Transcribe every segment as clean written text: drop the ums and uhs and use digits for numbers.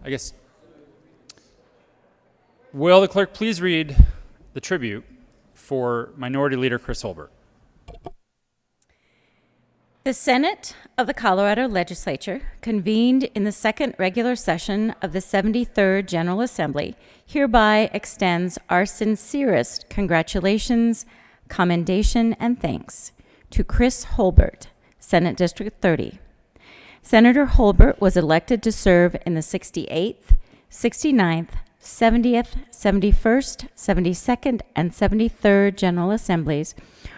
I guess, will the clerk please read the tribute for Minority Leader Chris Holbert? The Senate of the Colorado Legislature, convened in the second regular session of the 73rd General Assembly, hereby extends our sincerest congratulations, commendation, and thanks to Chris Holbert, Senate District 30. Senator Holbert was elected to serve in the 68th, 69th, 70th, 71st, 72nd, and 73rd General Assemblies,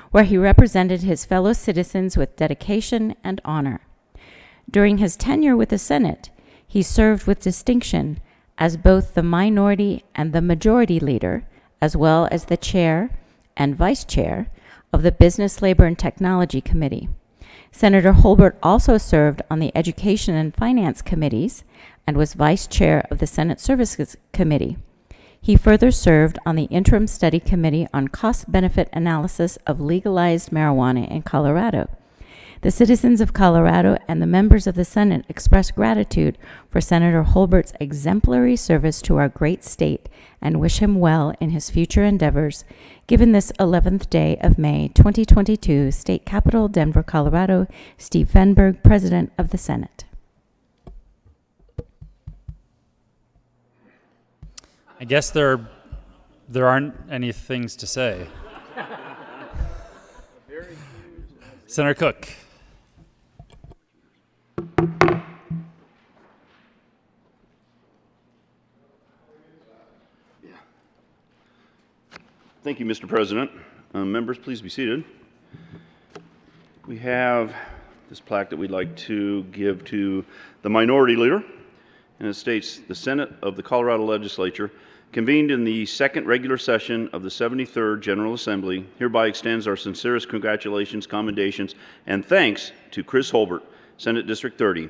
where he represented his fellow citizens with dedication and honor. During his tenure with the Senate, he served with distinction as both the minority and the majority leader, as well as the chair and vice chair of the Business, Labor, and Technology Committee. Senator Holbert also served on the Education and Finance Committees and was vice chair of the Senate Services Committee. He further served on the Interim Study Committee on Cost-Benefit Analysis of Legalized Marijuana in Colorado. The citizens of Colorado and the members of the Senate express gratitude for Senator Holbert's exemplary service to our great state and wish him well in his future endeavors, given this 11th day of May 2022, State Capitol, Denver, Colorado, Steve Fenberg, President of the Senate. I guess there aren't any things to say. Senator Cook. Thank you, Mr. President. Members, please be seated. We have this plaque that we'd like to give to the Minority Leader, and it states, "The Senate of the Colorado Legislature, convened in the second regular session of the 73rd General Assembly, hereby extends our sincerest congratulations, commendations, and thanks to Chris Holbert, Senate District 30.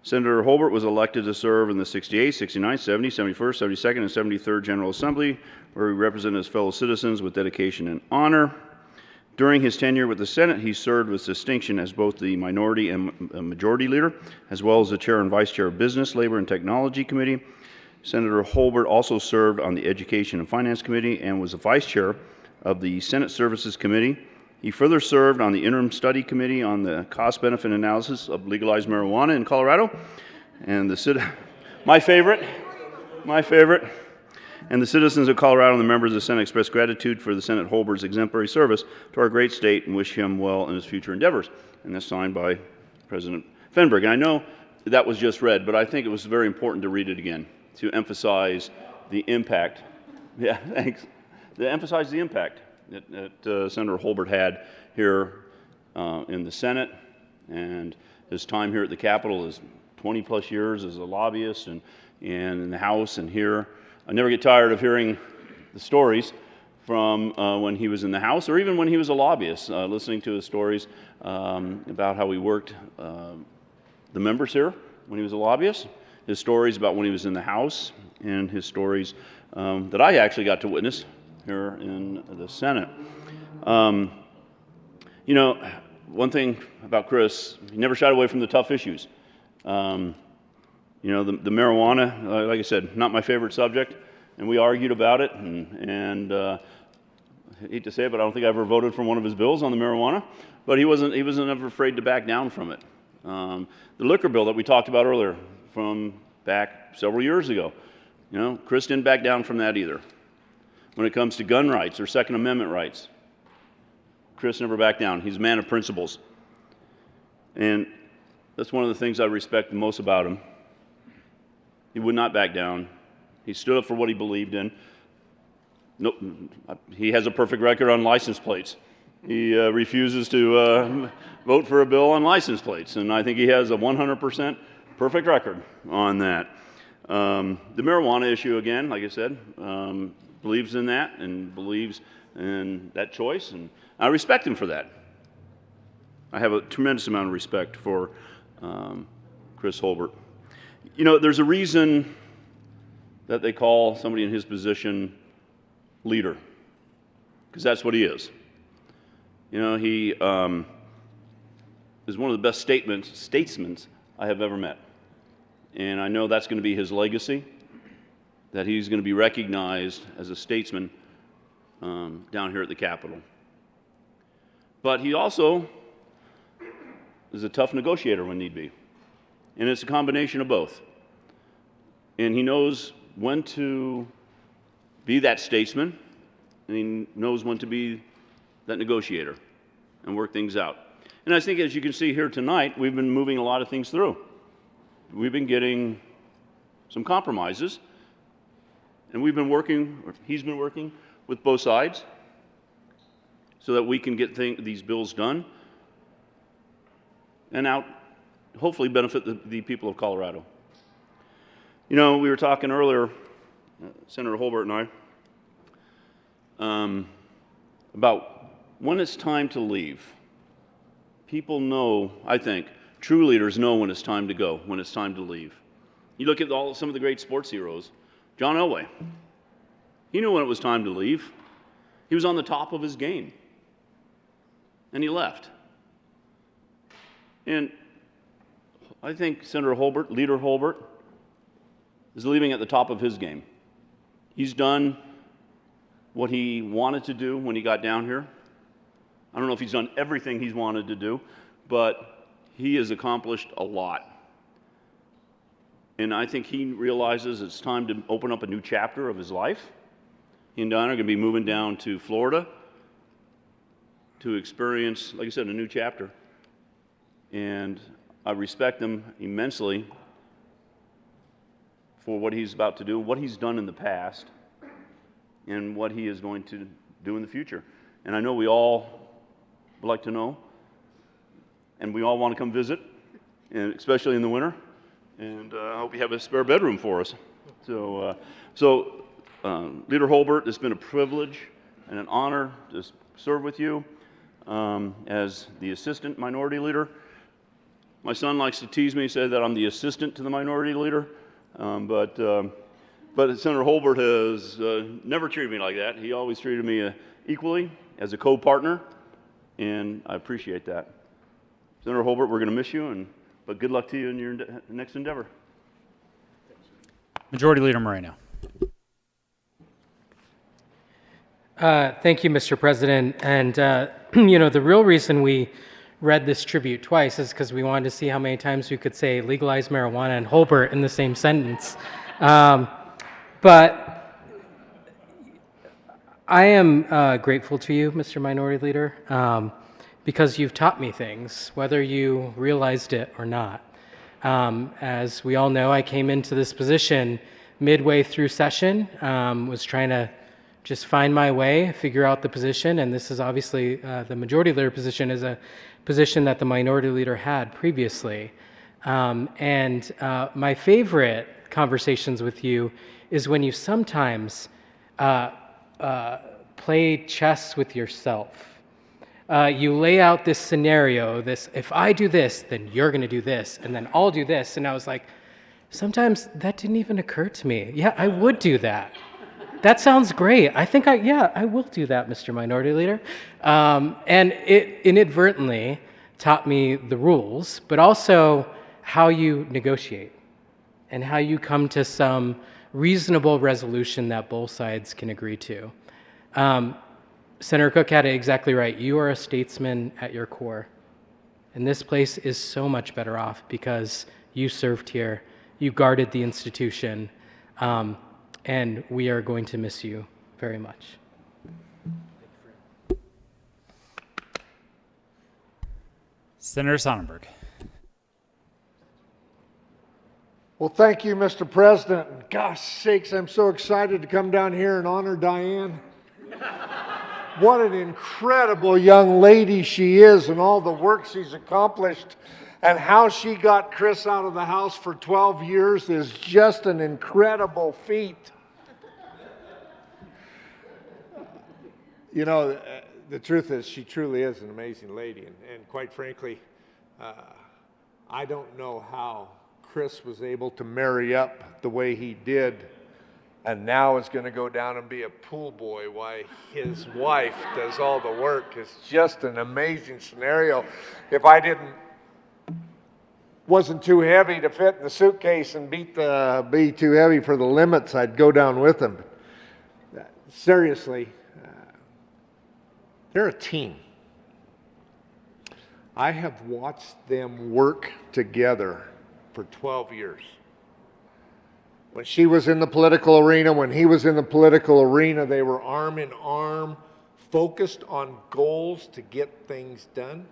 Senator Holbert was elected to serve in the 68th, 69th, 70th, 71st, 72nd, and 73rd General Assembly, where he represented his fellow citizens with dedication and honor. During his tenure with the Senate, he served with distinction as both the minority and majority leader, as well as the chair and vice chair of Business, Labor, and Technology Committee. Senator Holbert also served on the Education and Finance Committee and was the vice chair of the Senate Services Committee. He further served on the Interim Study Committee on the Cost-Benefit Analysis of Legalized Marijuana in Colorado, and my favorite, and the citizens of Colorado and the members of the Senate express gratitude for the Senate Holbert's exemplary service to our great state and wish him well in his future endeavors." And that's signed by President Fenberg. And I know that was just read, but I think it was very important to read it again to emphasize the impact. Yeah, thanks. To emphasize the impact that Senator Holbert had here in the Senate, and his time here at the Capitol is 20 plus years as a lobbyist and in the House and here. I never get tired of hearing the stories from when he was in the House or even when he was a lobbyist, listening to his stories about how he worked the members here when he was a lobbyist, his stories about when he was in the House, and his stories that I actually got to witness here in the Senate. You know, one thing about Chris, he never shied away from the tough issues. You know, the marijuana, like I said, not my favorite subject, and we argued about it, and I hate to say it, but I don't think I ever voted for one of his bills on the marijuana, but he wasn't ever afraid to back down from it. The liquor bill that we talked about earlier from back several years ago, you know, Chris didn't back down from that either. When it comes to gun rights or Second Amendment rights, Chris never backed down. He's a man of principles. And that's one of the things I respect the most about him. He would not back down. He stood up for what he believed in. Nope. He has a perfect record on license plates. He refuses to vote for a bill on license plates, and I think he has a 100% perfect record on that. The marijuana issue, again, like I said, believes in that and believes in that choice, and I respect him for that. I have a tremendous amount of respect for Chris Holbert. You know, there's a reason that they call somebody in his position leader, because that's what he is. You know, he is one of the best statesmen I have ever met. And I know that's going to be his legacy, that he's going to be recognized as a statesman down here at the Capitol. But he also is a tough negotiator when need be. And it's a combination of both. And he knows when to be that statesman, and he knows when to be that negotiator and work things out. And I think, as you can see here tonight, we've been moving a lot of things through. We've been getting some compromises, and we've been working, or he's been working with both sides so that we can get these bills done and hopefully benefit the people of Colorado. You know, we were talking earlier, Senator Holbert and I, about when it's time to leave. People know, I think, true leaders know when it's time to go, when it's time to leave. You look at some of the great sports heroes. John Elway, he knew when it was time to leave. He was on the top of his game, and he left. And I think Senator Holbert, Leader Holbert, is leaving at the top of his game. He's done what he wanted to do when he got down here. I don't know if he's done everything he's wanted to do, but he has accomplished a lot. And I think he realizes it's time to open up a new chapter of his life. He and Don are going to be moving down to Florida to experience, like I said, a new chapter. And I respect him immensely for what he's about to do, what he's done in the past, and what he is going to do in the future. And I know we all would like to know, and we all want to come visit, and especially in the winter. And I hope you have a spare bedroom for us. So, Leader Holbert, it's been a privilege and an honor to serve with you as the Assistant Minority Leader. My son likes to tease me, say that I'm the assistant to the Minority Leader, but Senator Holbert has never treated me like that. He always treated me equally as a co-partner, and I appreciate that. Senator Holbert, we're going to miss you, but good luck to you in your next endeavor. Majority Leader Moreno. Thank you, Mr. President. And, the real reason we read this tribute twice is because we wanted to see how many times we could say legalize marijuana and Holbert in the same sentence. But I am grateful to you, Mr. Minority Leader, because you've taught me things, whether you realized it or not. As we all know, I came into this position midway through session, was trying to just find my way, figure out the position, and this is obviously the Majority Leader position is a position that the Minority Leader had previously. And my favorite conversations with you is when you sometimes play chess with yourself. You lay out this scenario, if I do this, then you're going to do this, and then I'll do this. And I was like, sometimes that didn't even occur to me. Yeah, I would do that. That sounds great. I think I will do that, Mr. Minority Leader. And it inadvertently taught me the rules, but also how you negotiate and how you come to some reasonable resolution that both sides can agree to. Senator Cook had it exactly right. You are a statesman at your core. And this place is so much better off because you served here, you guarded the institution, and we are going to miss you very much. Senator Sonnenberg. Well, thank you, Mr. President. Gosh sakes, I'm so excited to come down here and honor Diane. What an incredible young lady she is, and all the work she's accomplished, and how she got Chris out of the house for 12 years is just an incredible feat. You know, the truth is, she truly is an amazing lady, and quite frankly, I don't know how Chris was able to marry up the way he did, and now is going to go down and be a pool boy while his wife does all the work. It's just an amazing scenario. If I didn't wasn't too heavy to fit in the suitcase and be too heavy for the limits, I'd go down with them. Seriously, they're a team. I have watched them work together for 12 years. When she was in the political arena, when he was in the political arena, they were arm in arm, focused on goals to get things done.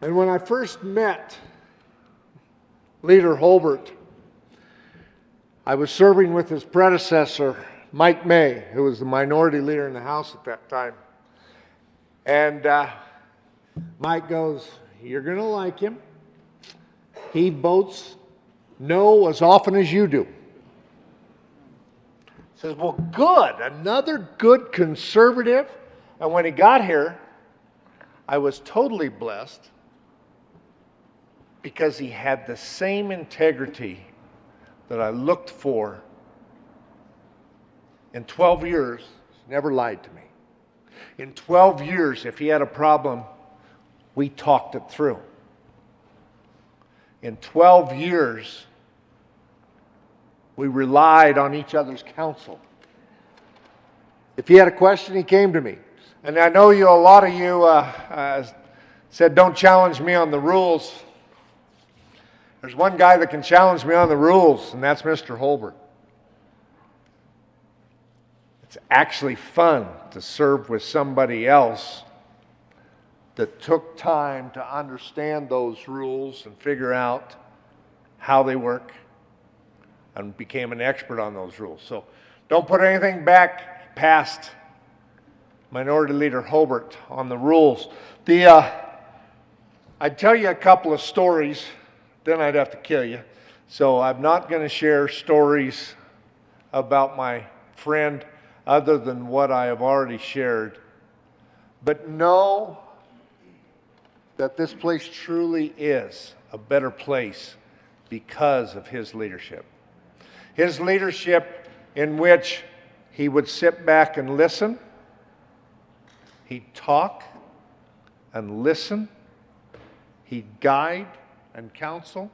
And when I first met Leader Holbert, I was serving with his predecessor, Mike May, who was the minority leader in the House at that time. And Mike goes, "You're going to like him. He votes no as often as you do." Says, "Well, good, another good conservative." And when he got here, I was totally blessed because he had the same integrity that I looked for in 12 years. He's never lied to me. In 12 years, if he had a problem, we talked it through. In 12 years, we relied on each other's counsel. If he had a question, he came to me. And I know a lot of you said, "Don't challenge me on the rules." There's one guy that can challenge me on the rules, and that's Mr. Holbert. It's actually fun to serve with somebody else that took time to understand those rules and figure out how they work and became an expert on those rules. So don't put anything back past Minority Leader Holbert on the rules. I'd tell you a couple of stories, then I'd have to kill you. So I'm not going to share stories about my friend other than what I have already shared. But know that this place truly is a better place because of his leadership. His leadership in which he would sit back and listen. He'd talk and listen. He'd guide and counsel.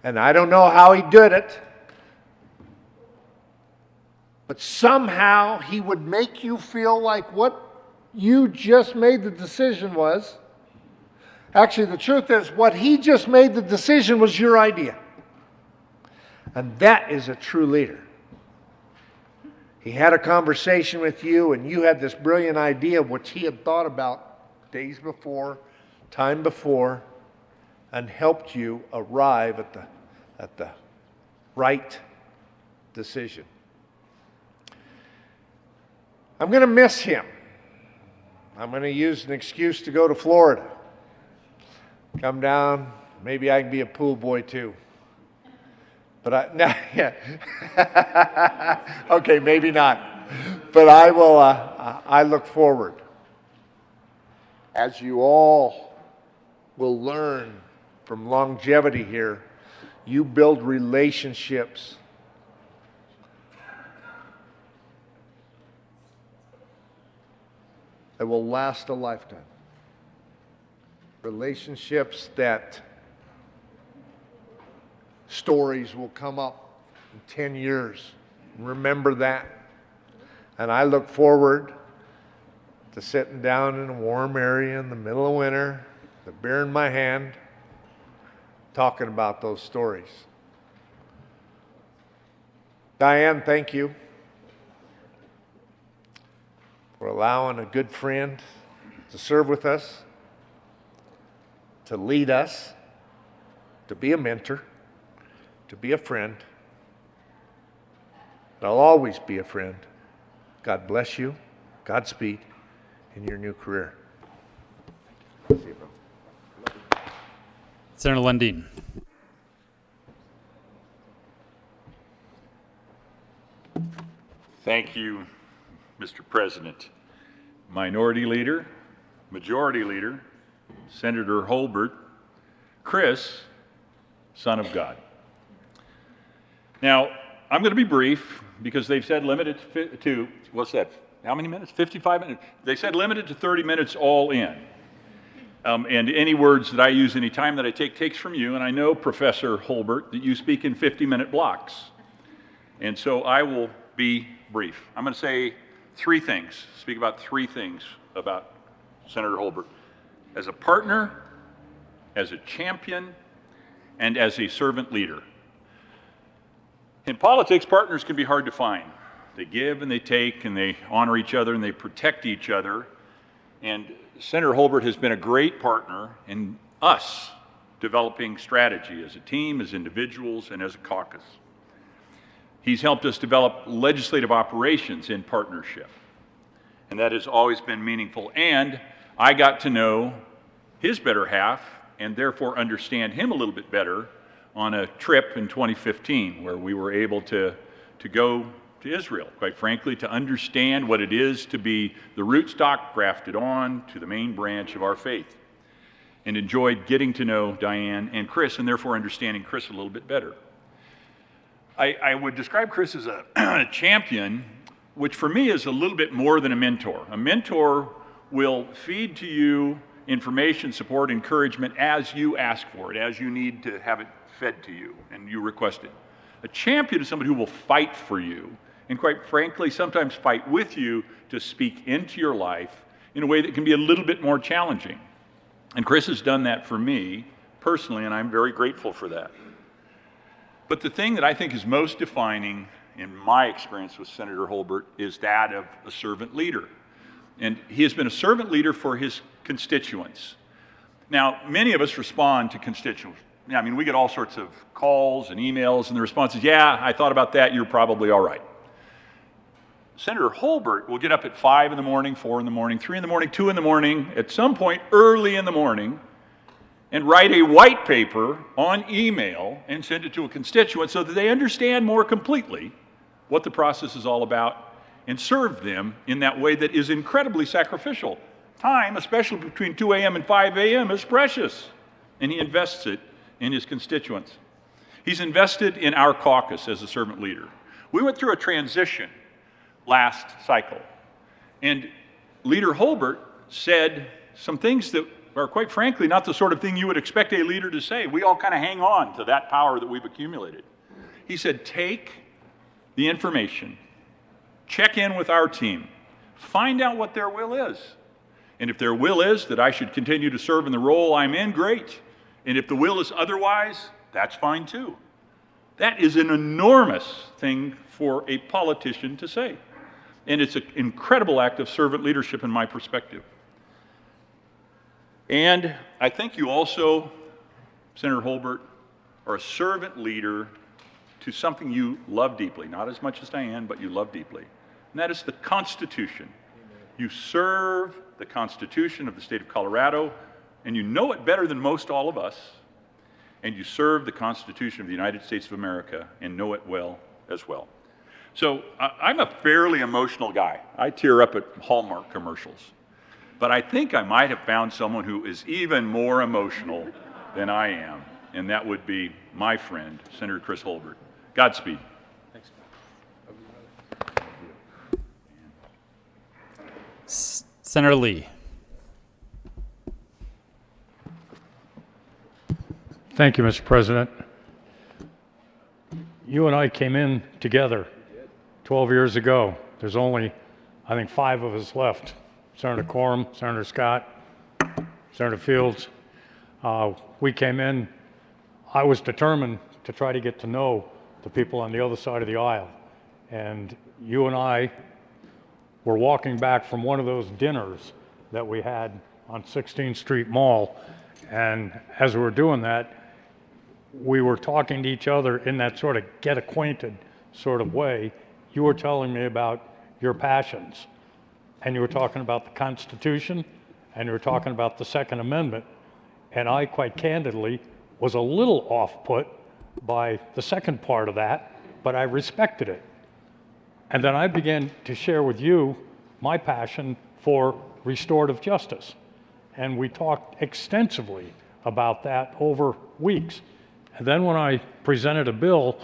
And I don't know how he did it, but somehow he would make you feel like what you just made the decision was. Actually, the truth is, what he just made the decision was your idea. And that is a true leader. He had a conversation with you, and you had this brilliant idea of what he had thought about days before, time before, and helped you arrive at the right decision. I'm going to miss him. I'm going to use an excuse to go to Florida. Come down, maybe I can be a pool boy too. But okay, maybe not. But I will. I look forward, as you all will learn from longevity here. You build relationships that will last a lifetime. Relationships that stories will come up in 10 years. Remember that. And I look forward to sitting down in a warm area in the middle of winter, the beer in my hand, talking about those stories. Diane, thank you for allowing a good friend to serve with us, to lead us, to be a mentor, to be a friend. I'll always be a friend. God bless you. Godspeed in your new career. See you, bro. Senator Lundin. Thank you, Mr. President. Minority Leader, Majority Leader, Senator Holbert, Chris, Son of God. Now, I'm going to be brief because they've said limited to, what's that, how many minutes? 55 minutes. They said limited to 30 minutes all in. And any words that I use any time that I take takes from you, and I know, Professor Holbert, that you speak in 50-minute blocks. And so I will be brief. I'm going to say speak about three things about Senator Holbert. As a partner, as a champion, and as a servant leader. In politics, partners can be hard to find. They give and they take, and they honor each other, and they protect each other. And Senator Holbert has been a great partner in us developing strategy as a team, as individuals, and as a caucus. He's helped us develop legislative operations in partnership, and that has always been meaningful. And I got to know his better half and therefore understand him a little bit better on a trip in 2015 where we were able to go to Israel, quite frankly, to understand what it is to be the rootstock grafted on to the main branch of our faith, and enjoyed getting to know Diane and Chris, and therefore understanding Chris a little bit better. I would describe Chris as a champion, which for me is a little bit more than a mentor. A mentor will feed to you information, support, encouragement as you ask for it, as you need to have it fed to you and you request it. A champion is somebody who will fight for you, and quite frankly, sometimes fight with you to speak into your life in a way that can be a little bit more challenging. And Chris has done that for me personally, and I'm very grateful for that. But the thing that I think is most defining in my experience with Senator Holbert is that of a servant leader. And he has been a servant leader for his constituents. Now, many of us respond to constituents. I mean, we get all sorts of calls and emails, and the response is, yeah, I thought about that, you're probably all right. Senator Holbert will get up at 5 in the morning, 4 in the morning, 3 in the morning, 2 in the morning, at some point early in the morning, and write a white paper on email and send it to a constituent so that they understand more completely what the process is all about and serve them in that way that is incredibly sacrificial. Time, especially between 2 a.m. and 5 a.m., is precious, and he invests it in his constituents. He's invested in our caucus as a servant leader. We went through a transition last cycle, and Leader Holbert said some things that are, quite frankly, not the sort of thing you would expect a leader to say. We all kind of hang on to that power that we've accumulated. He said, take the information, check in with our team, find out what their will is. And if their will is that I should continue to serve in the role I'm in, great. And if the will is otherwise, that's fine too. That is an enormous thing for a politician to say. And it's an incredible act of servant leadership in my perspective. And I think you also, Senator Holbert, are a servant leader to something you love deeply, not as much as Diane, but you love deeply. And that is the Constitution. You serve the Constitution of the state of Colorado, and you know it better than most all of us, and you serve the Constitution of the United States of America and know it well as well. So I'm a fairly emotional guy. I tear up at Hallmark commercials. But I think I might have found someone who is even more emotional than I am, and that would be my friend, Senator Chris Holbert. Godspeed. Thanks. Senator Lee. Thank you, Mr. President. You and I came in together 12 years ago. There's only, I think, 5 of us left. Senator Quorum, Senator Scott, Senator Fields. We came in, I was determined to try to get to know the people on the other side of the aisle. And you and I were walking back from one of those dinners that we had on 16th Street Mall. And as we were doing that, we were talking to each other in that sort of get acquainted sort of way. You were telling me about your passions, and you were talking about the Constitution, and you were talking about the Second Amendment, and I, quite candidly, was a little off-put by the second part of that, but I respected it. And then I began to share with you my passion for restorative justice, and we talked extensively about that over weeks. And then when I presented a bill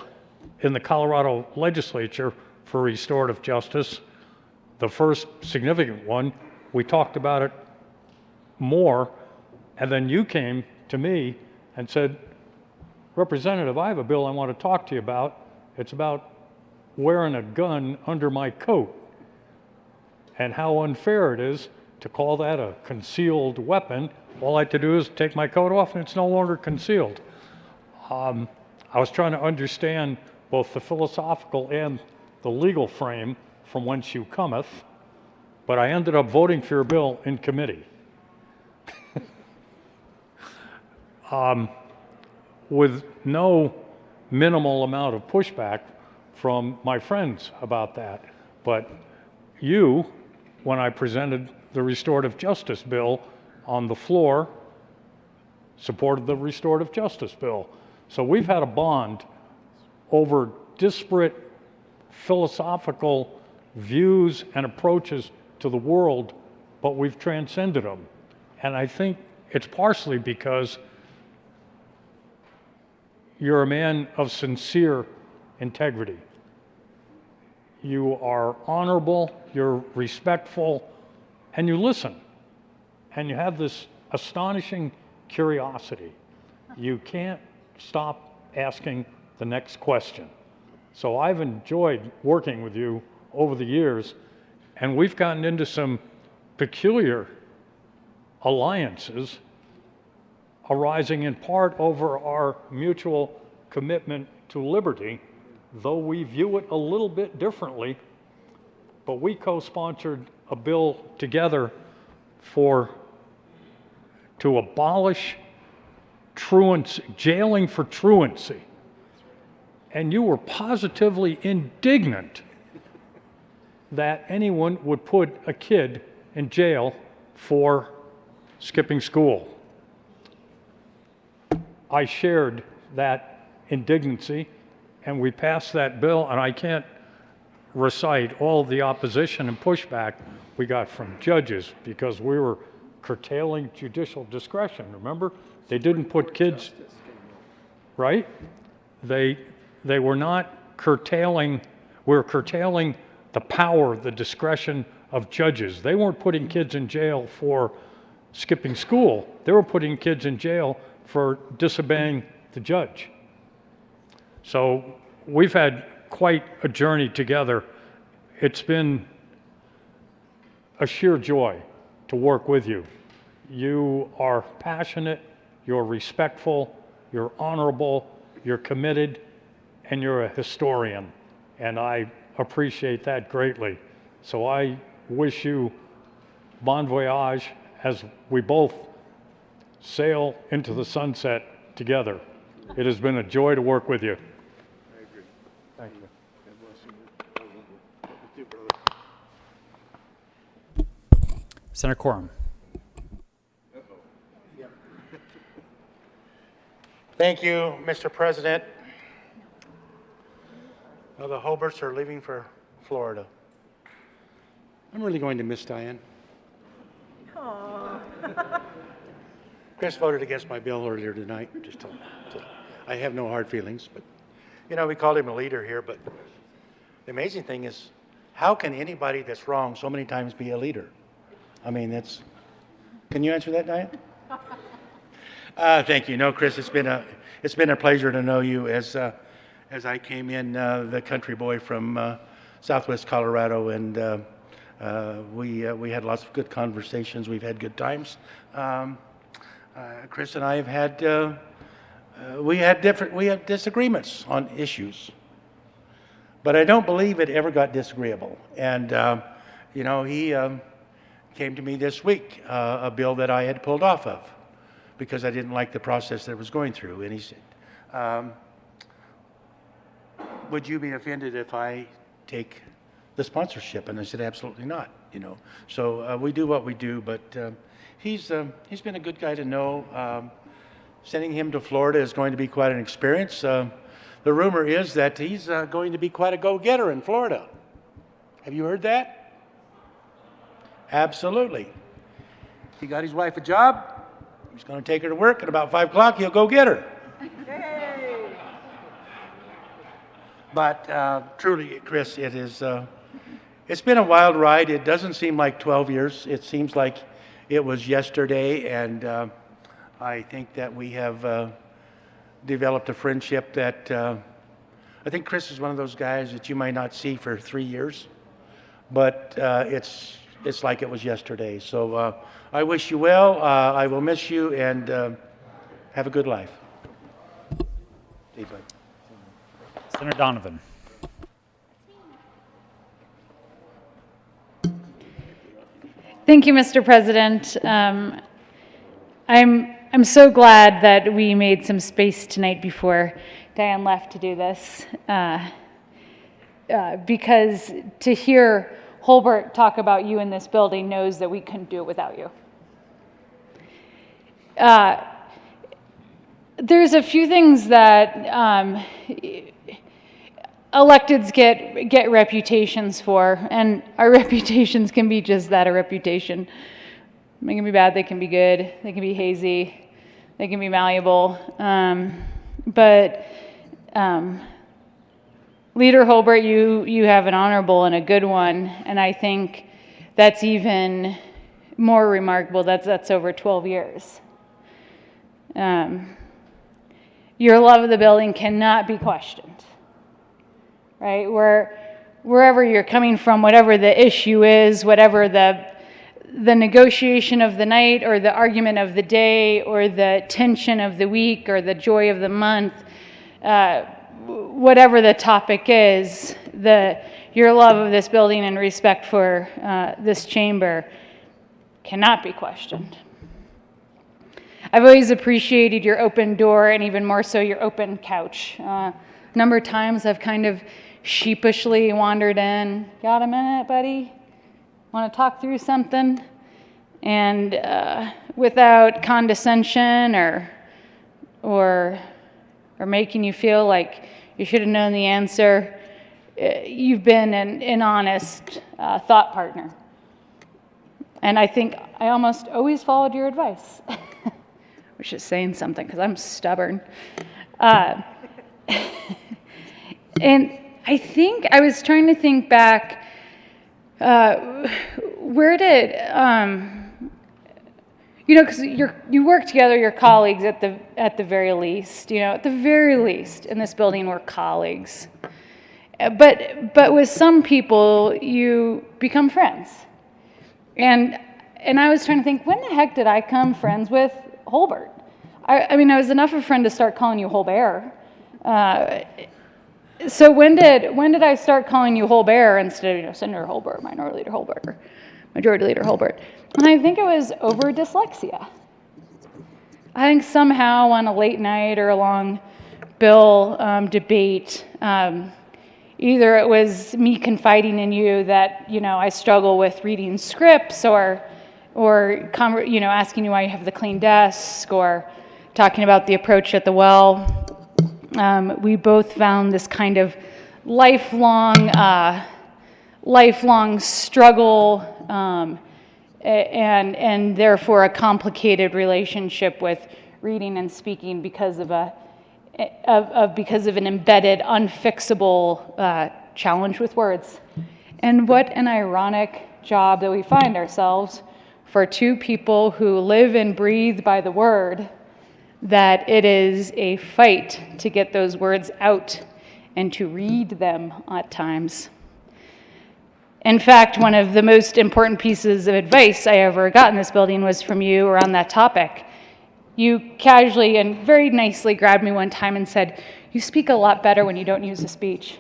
in the Colorado legislature for restorative justice, the first significant one, we talked about it more, And then you came to me and said, Representative, I have a bill I want to talk to you about. It's about wearing a gun under my coat and how unfair it is to call that a concealed weapon. All I had to do is take my coat off and it's no longer concealed. I was trying to understand both the philosophical and the legal frame from whence you cometh, but I ended up voting for your bill in committee. With no minimal amount of pushback from my friends about that. But you, when I presented the restorative justice bill on the floor, supported the restorative justice bill. So we've had a bond over disparate philosophical views and approaches to the world, but we've transcended them. And I think it's partially because you're a man of sincere integrity. You are honorable, you're respectful, and you listen. And you have this astonishing curiosity. You can't stop asking the next question. So I've enjoyed working with you over the years, and we've gotten into some peculiar alliances arising in part over our mutual commitment to liberty, though we view it a little bit differently. But we co-sponsored a bill together to abolish truancy, jailing for truancy. And you were positively indignant that anyone would put a kid in jail for skipping school. I shared that indignancy, and we passed that bill, and I can't recite all of the opposition and pushback we got from judges because we were curtailing judicial discretion. Remember? They didn't put kids, right? They were not curtailing, we were curtailing the power, the discretion of judges. They weren't putting kids in jail for skipping school. They were putting kids in jail for disobeying the judge. So we've had quite a journey together. It's been a sheer joy to work with you. You are passionate, you're respectful, you're honorable, you're committed, and you're a historian. And I appreciate that greatly. So I wish you bon voyage as we both sail into the sunset together. It has been a joy to work with you. I agree. Thank you. God bless you. Brother. Senator Quorum. Thank you, Mr. President. Well, the Holberts are leaving for Florida. I'm really going to miss Diane. Chris voted against my bill earlier tonight. I have no hard feelings, but you know, we called him a leader here, but the amazing thing is, how can anybody that's wrong so many times be a leader? I mean, can you answer that, Diane? Thank you. No, Chris, it's been a pleasure to know you as I came in, the country boy from Southwest Colorado, and we had lots of good conversations. We've had good times. Chris and I have had we had disagreements on issues, but I don't believe it ever got disagreeable. And you know, he came to me this week, a bill that I had pulled off of because I didn't like the process that it was going through, and he said, would you be offended if I take the sponsorship? And I said, absolutely not, you know. So we do what we do, but he's been a good guy to know. Sending him to Florida is going to be quite an experience. The rumor is that he's going to be quite a go-getter in Florida. Have you heard that? Absolutely. He got his wife a job. He's going to take her to work. At about 5 o'clock, he'll go get her. But truly, Chris, it's been a wild ride. It doesn't seem like 12 years. It seems like it was yesterday, and I think that we have developed a friendship that I think Chris is one of those guys that you might not see for 3 years, but it's like it was yesterday. So I wish you well. I will miss you, and have a good life. See you, bud. Senator Donovan. Thank you, Mr. President. I'm so glad that we made some space tonight before Diane left to do this, because to hear Holbert talk about you in this building knows that we couldn't do it without you. There's a few things that electeds get reputations for, and our reputations can be just that, a reputation. They can be bad, they can be good, they can be hazy, they can be malleable. But Leader Holbert, you have an honorable and a good one, and I think that's even more remarkable. That's over 12 years. Your love of the building cannot be questioned, right? Wherever you're coming from, whatever the issue is, whatever the negotiation of the night or the argument of the day or the tension of the week or the joy of the month, whatever the topic is, your love of this building and respect for this chamber cannot be questioned. I've always appreciated your open door and even more so your open couch. A number of times I've kind of sheepishly wandered in, got a minute, buddy? Want to talk through something? And without condescension or making you feel like you should have known the answer, you've been an honest thought partner. And I think I almost always followed your advice, which is saying something because I'm stubborn. And I think I was trying to think back, where did, because you work together, your colleagues at the very least, at the very least in this building we're colleagues. But with some people, you become friends. And I was trying to think, when the heck did I become friends with Holbert? I mean, I was enough of a friend to start calling you Holbert. So when did I start calling you Holbert instead of Senator Holbert, Minority Leader Holbert, or Majority Leader Holbert? And I think it was over dyslexia. I think somehow on a late night or a long bill debate, either it was me confiding in you that I struggle with reading scripts, or asking you why you have the clean desk, or talking about the approach at the well. We both found this kind of lifelong struggle, and therefore a complicated relationship with reading and speaking because of an embedded, unfixable challenge with words. And what an ironic job that we find ourselves for two people who live and breathe by the word, that it is a fight to get those words out and to read them at times. In fact, one of the most important pieces of advice I ever got in this building was from you around that topic. You casually and very nicely grabbed me one time and said, "You speak a lot better when you don't use a speech."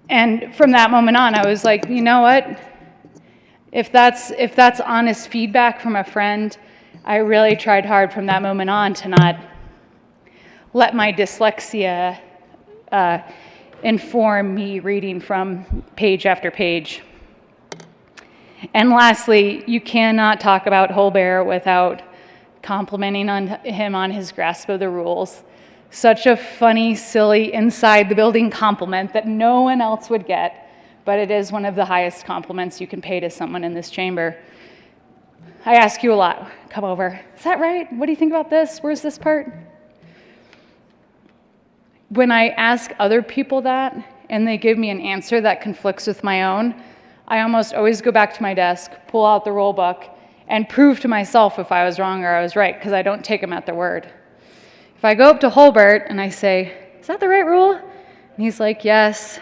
And from that moment on, I was like, you know what? If that's honest feedback from a friend, I really tried hard from that moment on to not let my dyslexia inform me reading from page after page. And lastly, you cannot talk about Holbert without complimenting him on his grasp of the rules. Such a funny, silly, inside the building compliment that no one else would get, but it is one of the highest compliments you can pay to someone in this chamber. I ask you a lot, come over, is that right? What do you think about this? Where's this part? When I ask other people that, and they give me an answer that conflicts with my own, I almost always go back to my desk, pull out the roll book, and prove to myself if I was wrong or I was right, because I don't take them at their word. If I go up to Holbert and I say, "Is that the right rule?" and he's like, "Yes,"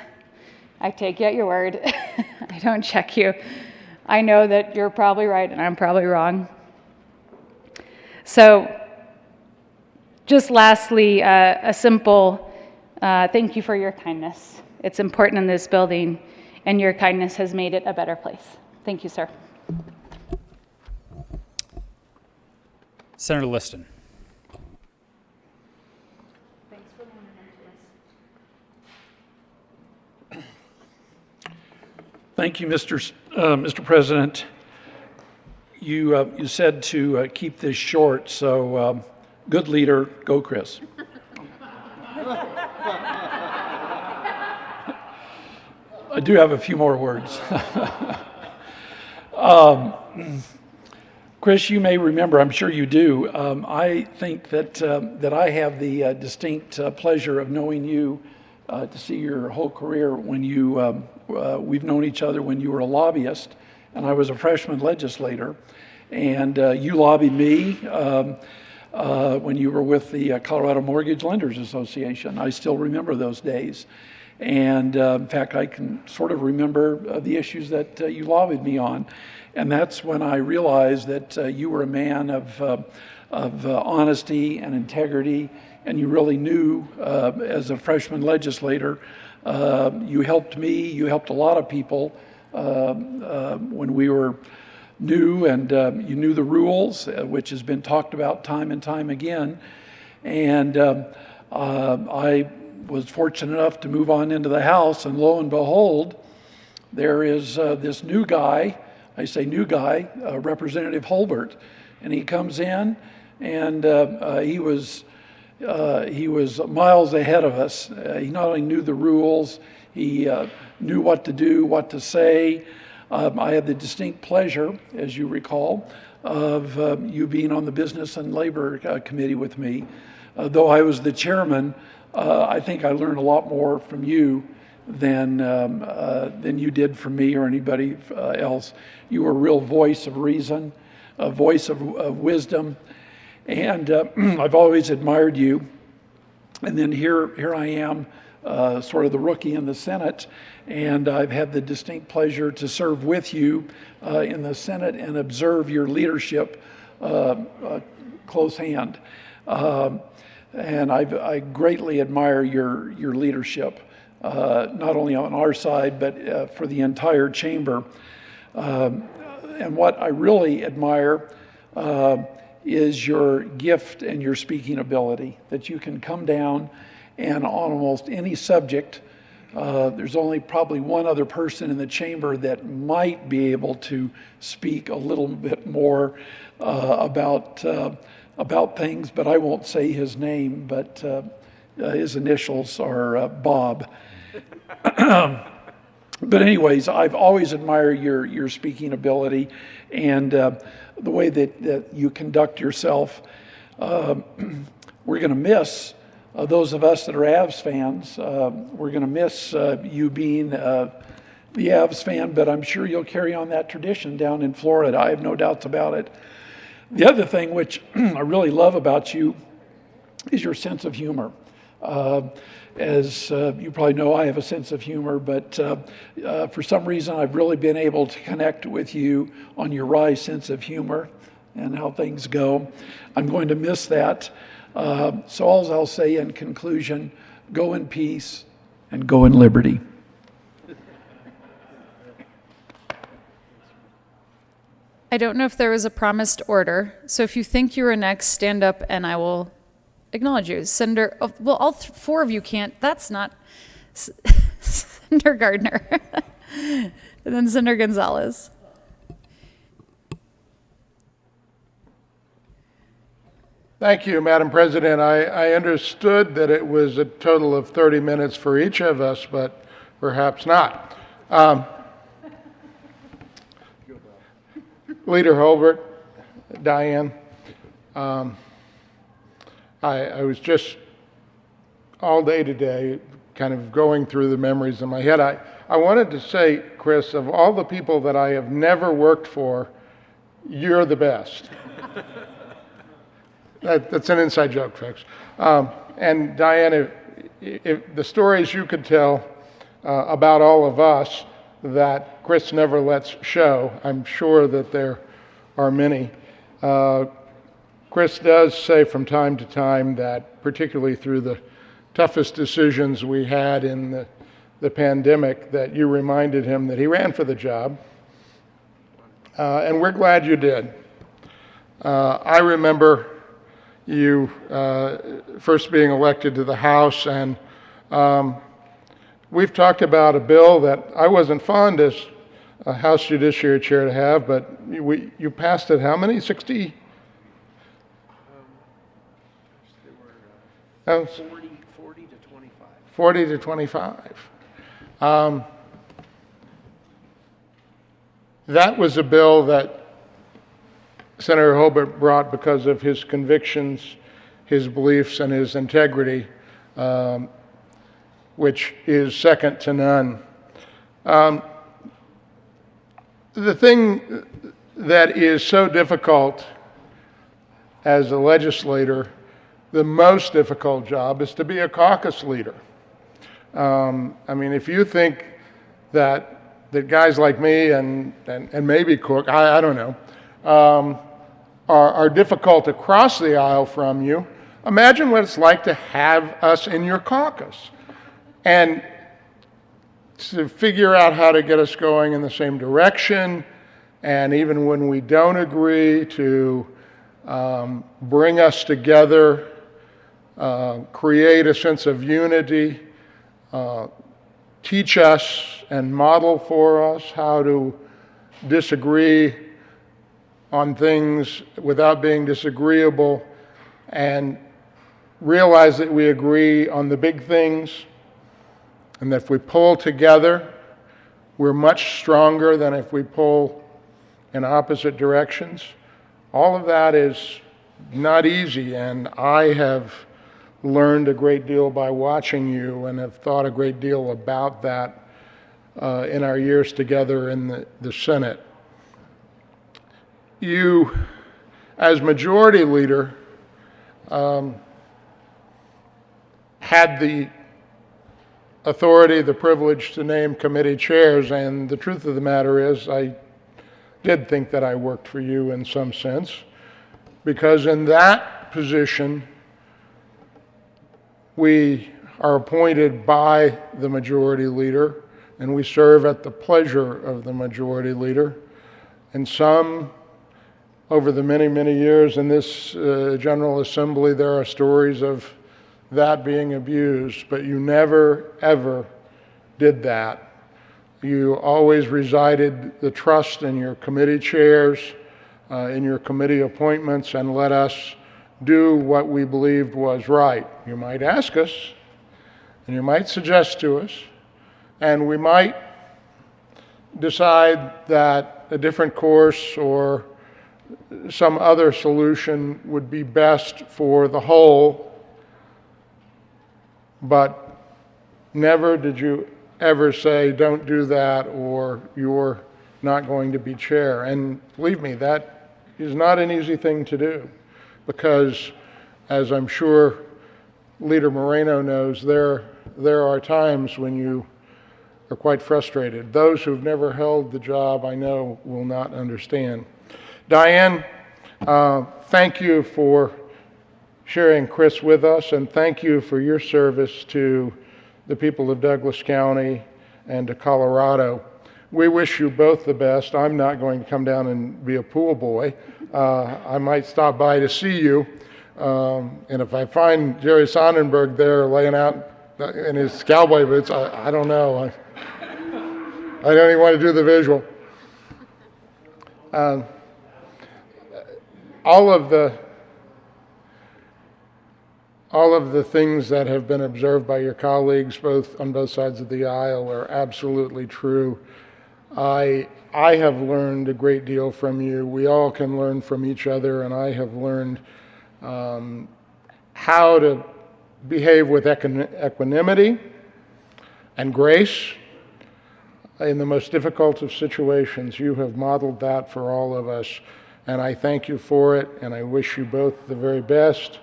I take you at your word. I don't check you. I know that you're probably right and I'm probably wrong. So, just lastly, a simple thank you for your kindness. It's important in this building, and your kindness has made it a better place. Thank you, sir. Senator Liston. Thank you, Mr. President. You said to keep this short, so good leader, go Chris. I do have a few more words. Chris, you may remember, I'm sure you do, I think that I have the distinct pleasure of knowing you to see your whole career when we've known each other when you were a lobbyist and I was a freshman legislator. And you lobbied me when you were with the Colorado Mortgage Lenders Association. I still remember those days. And in fact, I can sort of remember the issues that you lobbied me on. And that's when I realized that you were a man of honesty and integrity, and you really knew as a freshman legislator. You helped me, you helped a lot of people when we were new, and you knew the rules, which has been talked about time and time again. And I was fortunate enough to move on into the House, and lo and behold, there is this new guy, I say new guy, Representative Holbert, and he comes in, and he was miles ahead of us. He not only knew the rules, he knew what to do, what to say. I had the distinct pleasure, as you recall, of you being on the Business and Labor Committee with me. Though I was the chairman, I think I learned a lot more from you than you did from me or anybody else. You were a real voice of reason, a voice of wisdom, and I've always admired you. And then here I am, sort of the rookie in the Senate, and I've had the distinct pleasure to serve with you in the Senate and observe your leadership close hand. And I greatly admire your leadership, not only on our side, but for the entire chamber. And what I really admire is your gift and your speaking ability, that you can come down and on almost any subject. There's only probably one other person in the chamber that might be able to speak a little bit more about things, but I won't say his name, but his initials are Bob. But anyways, I've always admired your speaking ability and the way that you conduct yourself. We're going to miss those of us that are Avs fans. We're going to miss you being the Avs fan, but I'm sure you'll carry on that tradition down in Florida. I have no doubts about it. The other thing which I really love about you is your sense of humor. As you probably know, I have a sense of humor, but for some reason I've really been able to connect with you on your wry sense of humor and how things go. I'm going to miss that. So all I'll say in conclusion, go in peace and go in liberty. I don't know if there was a promised order, so if you think you were next, stand up and I will acknowledge you. Senator, well, all four of you can't. That's not Senator Gardner. And then Senator Gonzalez. Thank you, Madam President. I understood that it was a total of 30 minutes for each of us, but perhaps not. Leader Holbert, Diane, I was just all day today kind of going through the memories in my head. I wanted to say, Chris, of all the people that I have never worked for You're the best. That's an inside joke, folks. And Diane, if the stories you could tell about all of us that Chris never lets show, I'm sure that there are many. Chris does say from time to time that, particularly through the toughest decisions we had in the pandemic, that you reminded him that he ran for the job. And we're glad you did. I remember you first being elected to the House, and we've talked about a bill that I wasn't fond as a House Judiciary Chair to have, but you passed it how many? 60? 40 to 25. 40 to 25. That was a bill that Senator Holbert brought because of his convictions, his beliefs, and his integrity, which is second to none. The thing that is so difficult as a legislator, the most difficult job, is to be a caucus leader. I mean, if you think that guys like me and maybe Cook, I don't know, are difficult to cross the aisle from you, imagine what it's like to have us in your caucus and to figure out how to get us going in the same direction, and even when we don't agree, to bring us together, create a sense of unity, teach us and model for us how to disagree on things without being disagreeable, and realize that we agree on the big things, and that if we pull together, we're much stronger than if we pull in opposite directions. All of that is not easy, and I have learned a great deal by watching you and have thought a great deal about that in our years together in the Senate. You, as majority leader, had the authority, the privilege to name committee chairs, and the truth of the matter is I did think that I worked for you in some sense, because in that position we are appointed by the majority leader and we serve at the pleasure of the majority leader. And some, over the many, many years in this General Assembly, there are stories of that being abused, but you never, ever did that. You always resided the trust in your committee chairs, in your committee appointments, and let us do what we believed was right. You might ask us, and you might suggest to us, and we might decide that a different course or some other solution would be best for the whole, but never did you ever say, don't do that, or you're not going to be chair. And believe me, that is not an easy thing to do, because as I'm sure Leader Moreno knows, there are times when you are quite frustrated. Those who've never held the job, I know, will not understand. Diane, thank you for sharing Chris with us, and thank you for your service to the people of Douglas County and to Colorado. We wish you both the best. I'm not going to come down and be a pool boy. I might stop by to see you, and if I find Jerry Sonnenberg there laying out in his cowboy boots, I don't know. I don't even want to do the visual. All of the things that have been observed by your colleagues, on both sides of the aisle, are absolutely true. I have learned a great deal from you. We all can learn from each other, and I have learned how to behave with equanimity and grace in the most difficult of situations. You have modeled that for all of us, and I thank you for it, and I wish you both the very best.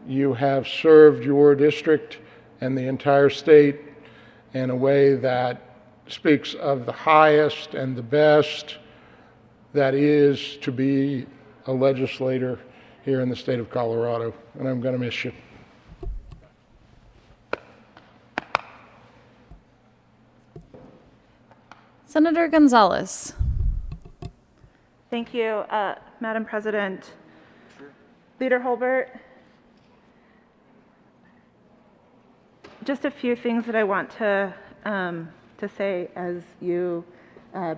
You have served your district and the entire state in a way that speaks of the highest and the best that is to be a legislator here in the state of Colorado, and I'm going to miss you. Senator Gonzalez. Thank you, Madam President. Leader Holbert, just a few things that I want to say as you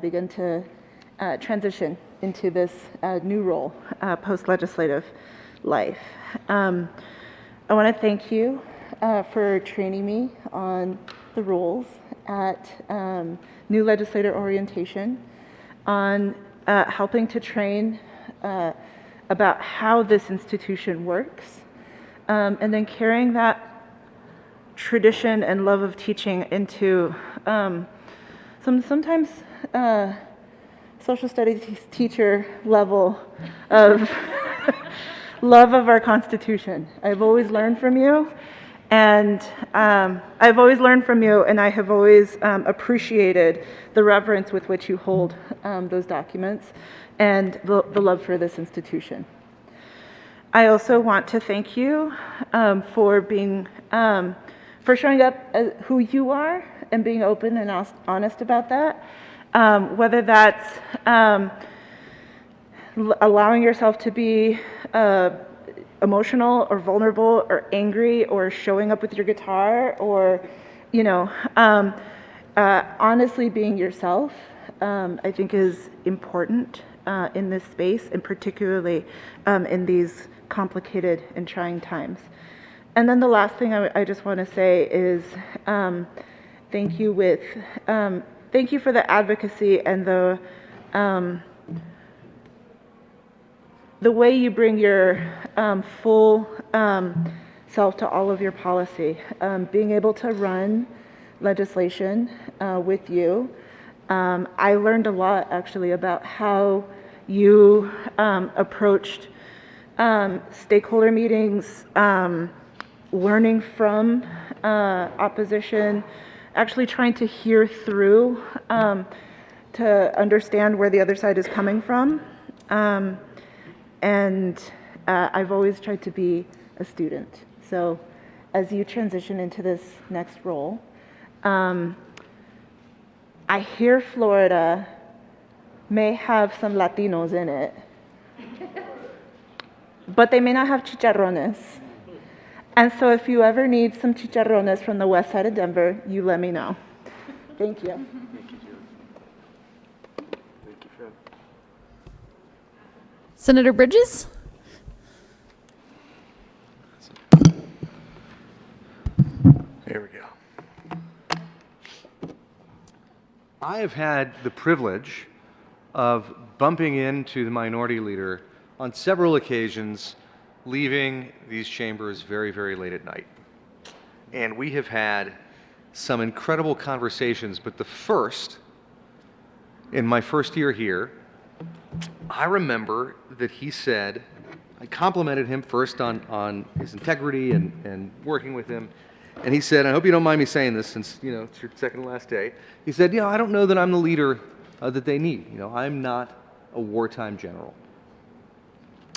begin to transition into this new role, post-legislative life. I want to thank you for training me on the rules at new legislator orientation, on helping to train about how this institution works, and then carrying that tradition and love of teaching into sometimes social studies teacher level of love of our Constitution. I've always learned from you, and I have always appreciated the reverence with which you hold those documents and the love for this institution. I also want to thank you for being, for showing up as who you are and being open and honest about that, whether that's allowing yourself to be emotional or vulnerable or angry or showing up with your guitar or, honestly being yourself, I think is important in this space, and particularly in these complicated and trying times. And then the last thing I just want to say is thank you for the advocacy and the way you bring your full self to all of your policy. Being able to run legislation with you, I learned a lot actually about how you approached stakeholder meetings, learning from opposition, actually trying to hear through to understand where the other side is coming from. And I've always tried to be a student. So as you transition into this next role, I hear Florida may have some Latinos in it, but they may not have chicharrones. And so if you ever need some chicharrones from the west side of Denver, you let me know. Thank you. Senator Bridges. There we go. I have had the privilege of bumping into the minority leader on several occasions, leaving these chambers very, very late at night. And we have had some incredible conversations, but the first, in my first year here, I remember that he said, I complimented him first on his integrity and working with him. And he said, I hope you don't mind me saying this since, it's your second to last day. He said, I don't know that I'm the leader that they need. I'm not a wartime general.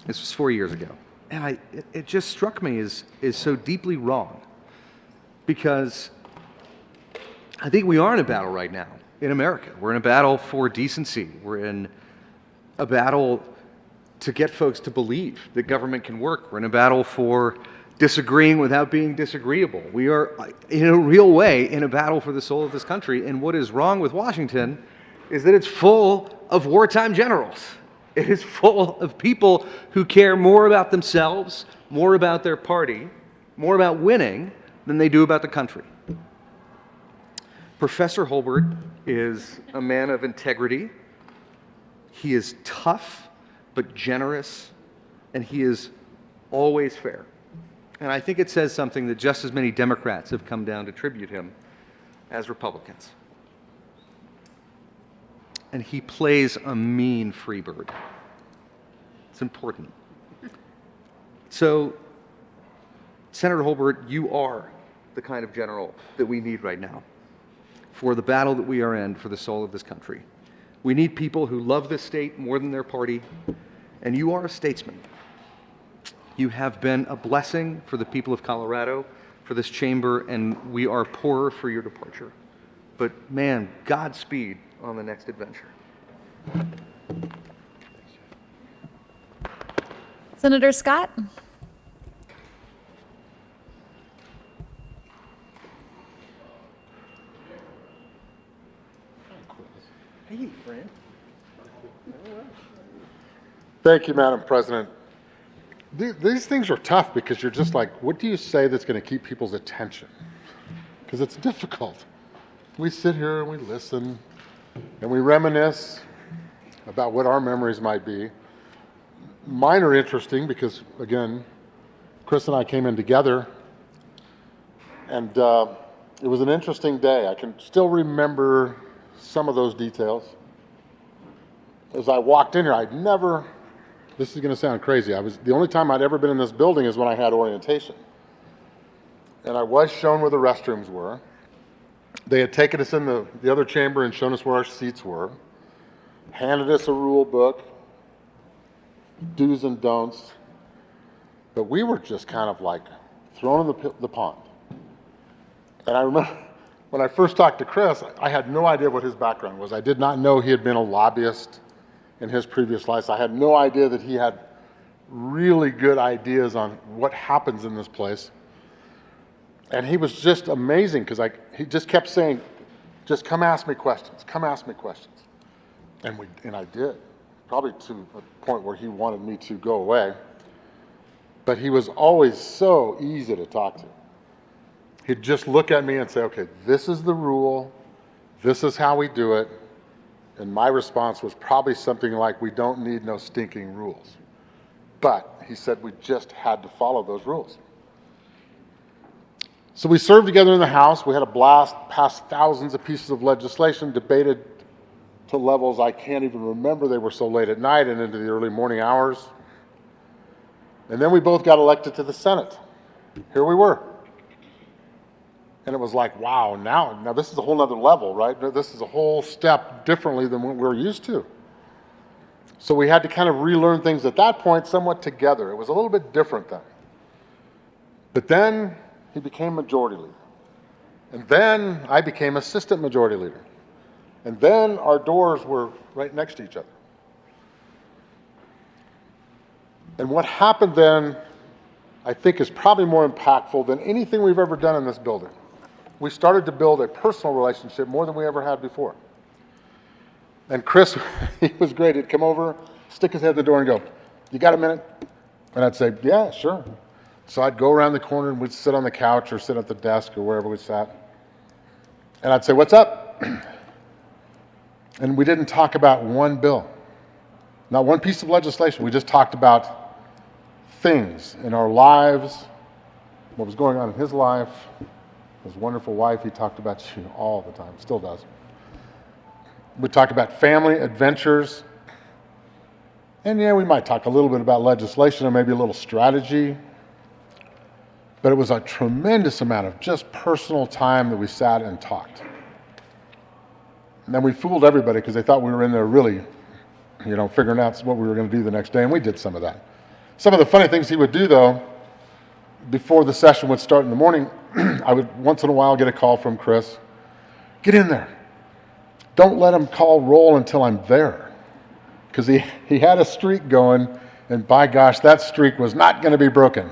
This was 4 years ago. And it just struck me as so deeply wrong, because I think we are in a battle right now in America. We're in a battle for decency. We're in a battle to get folks to believe that government can work. We're in a battle for disagreeing without being disagreeable. We are, in a real way, in a battle for the soul of this country. And what is wrong with Washington is that it's full of wartime generals. It is full of people who care more about themselves, more about their party, more about winning than they do about the country. Professor Holbert is a man of integrity. He is tough, but generous, and he is always fair. And I think it says something that just as many Democrats have come down to tribute him as Republicans. And he plays a mean free bird. It's important. So, Senator Holbert, you are the kind of general that we need right now for the battle that we are in for the soul of this country. We need people who love this state more than their party, and you are a statesman. You have been a blessing for the people of Colorado, for this chamber, and we are poorer for your departure. But man, Godspeed on the next adventure. Senator Scott? Hey, friend. Thank you, Madam President. These things are tough because you're just like, what do you say that's going to keep people's attention? Because it's difficult. We sit here and we listen and we reminisce about what our memories might be. Mine are interesting because, again, Chris and I came in together, and it was an interesting day. I can still remember some of those details. As I walked in here, I'd never, this is going to sound crazy, the only time I'd ever been in this building is when I had orientation. And I was shown where the restrooms were. They had taken us in the other chamber and shown us where our seats were, handed us a rule book, do's and don'ts, but we were just kind of like thrown in the pond. And I remember when I first talked to Chris, I had no idea what his background was. I did not know he had been a lobbyist in his previous life. I had no idea that he had really good ideas on what happens in this place. And he was just amazing because he just kept saying, just come ask me questions, come ask me questions. And I did, probably to a point where he wanted me to go away. But he was always so easy to talk to. He'd just look at me and say, okay, this is the rule, this is how we do it. And my response was probably something like, we don't need no stinking rules. But he said we just had to follow those rules. So we served together in the House. We had a blast, passed thousands of pieces of legislation, debated to levels I can't even remember. They were so late at night and into the early morning hours. And then we both got elected to the Senate. Here we were. And it was like, wow, now this is a whole other level, right? This is a whole step differently than what we're used to. So we had to kind of relearn things at that point somewhat together. It was a little bit different then. But then he became majority leader. And then I became assistant majority leader. And then our doors were right next to each other. And what happened then, I think, is probably more impactful than anything we've ever done in this building. We started to build a personal relationship more than we ever had before. And Chris, he was great. He'd come over, stick his head in the door and go, you got a minute? And I'd say, yeah, sure. So I'd go around the corner and we'd sit on the couch or sit at the desk or wherever we sat. And I'd say, what's up? And we didn't talk about one bill, not one piece of legislation. We just talked about things in our lives, what was going on in his life, his wonderful wife. He talked about you all the time, still does. We talked about family, adventures, and yeah, we might talk a little bit about legislation or maybe a little strategy, but it was a tremendous amount of just personal time that we sat and talked. And then we fooled everybody because they thought we were in there really, figuring out what we were going to do the next day, and we did some of that. Some of the funny things he would do, though, before the session would start in the morning, I would once in a while get a call from Chris. Get in there. Don't let him call roll until I'm there. Because he had a streak going, and by gosh, that streak was not going to be broken.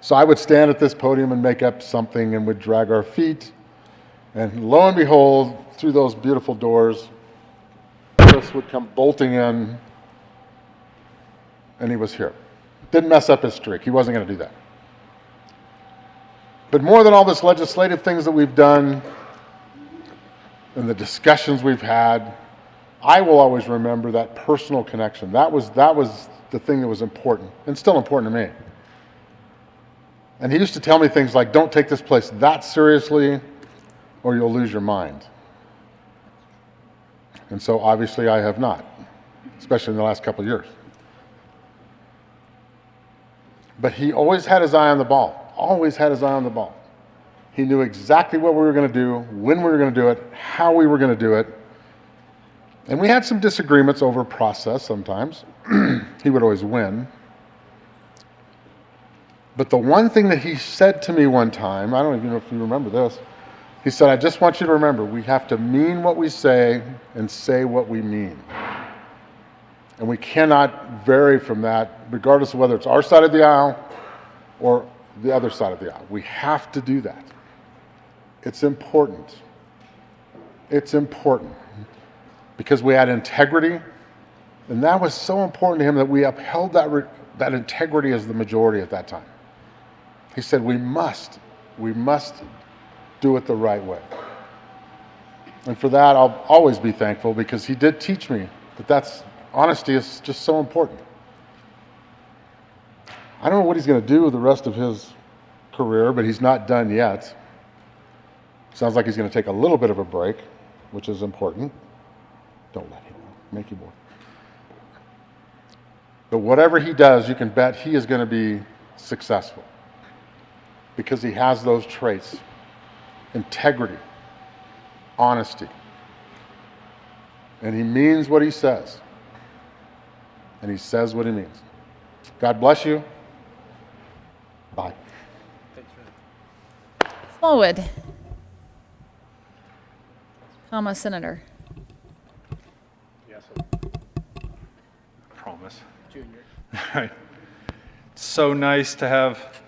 So I would stand at this podium and make up something and would drag our feet. And lo and behold, through those beautiful doors, Chris would come bolting in, and he was here. Didn't mess up his streak. He wasn't going to do that. But more than all this legislative things that we've done and the discussions we've had, I will always remember that personal connection. That was the thing that was important, and still important to me. And he used to tell me things like, don't take this place that seriously or you'll lose your mind. And so obviously I have not, especially in the last couple of years. But he always had his eye on the ball, always had his eye on the ball. He knew exactly what we were going to do, when we were going to do it, how we were going to do it. And we had some disagreements over process sometimes. He would always win. But the one thing that he said to me one time, I don't even know if you remember this, he said, I just want you to remember, we have to mean what we say and say what we mean. And we cannot vary from that, regardless of whether it's our side of the aisle or the other side of the aisle. We have to do that. It's important. It's important because we had integrity, and that was so important to him that we upheld that integrity as the majority at that time. He said, we must do it the right way. And for that, I'll always be thankful because he did teach me that honesty is just so important. I don't know what he's going to do the rest of his career, but he's not done yet. Sounds like he's going to take a little bit of a break, which is important. Don't let him make you more. But whatever he does, you can bet he is going to be successful because he has those traits: integrity, honesty, and he means what he says, and he says what he means. God bless you. Bye. Smallwood. Comma, Senator. Yes, promise. Junior. All right. So nice to have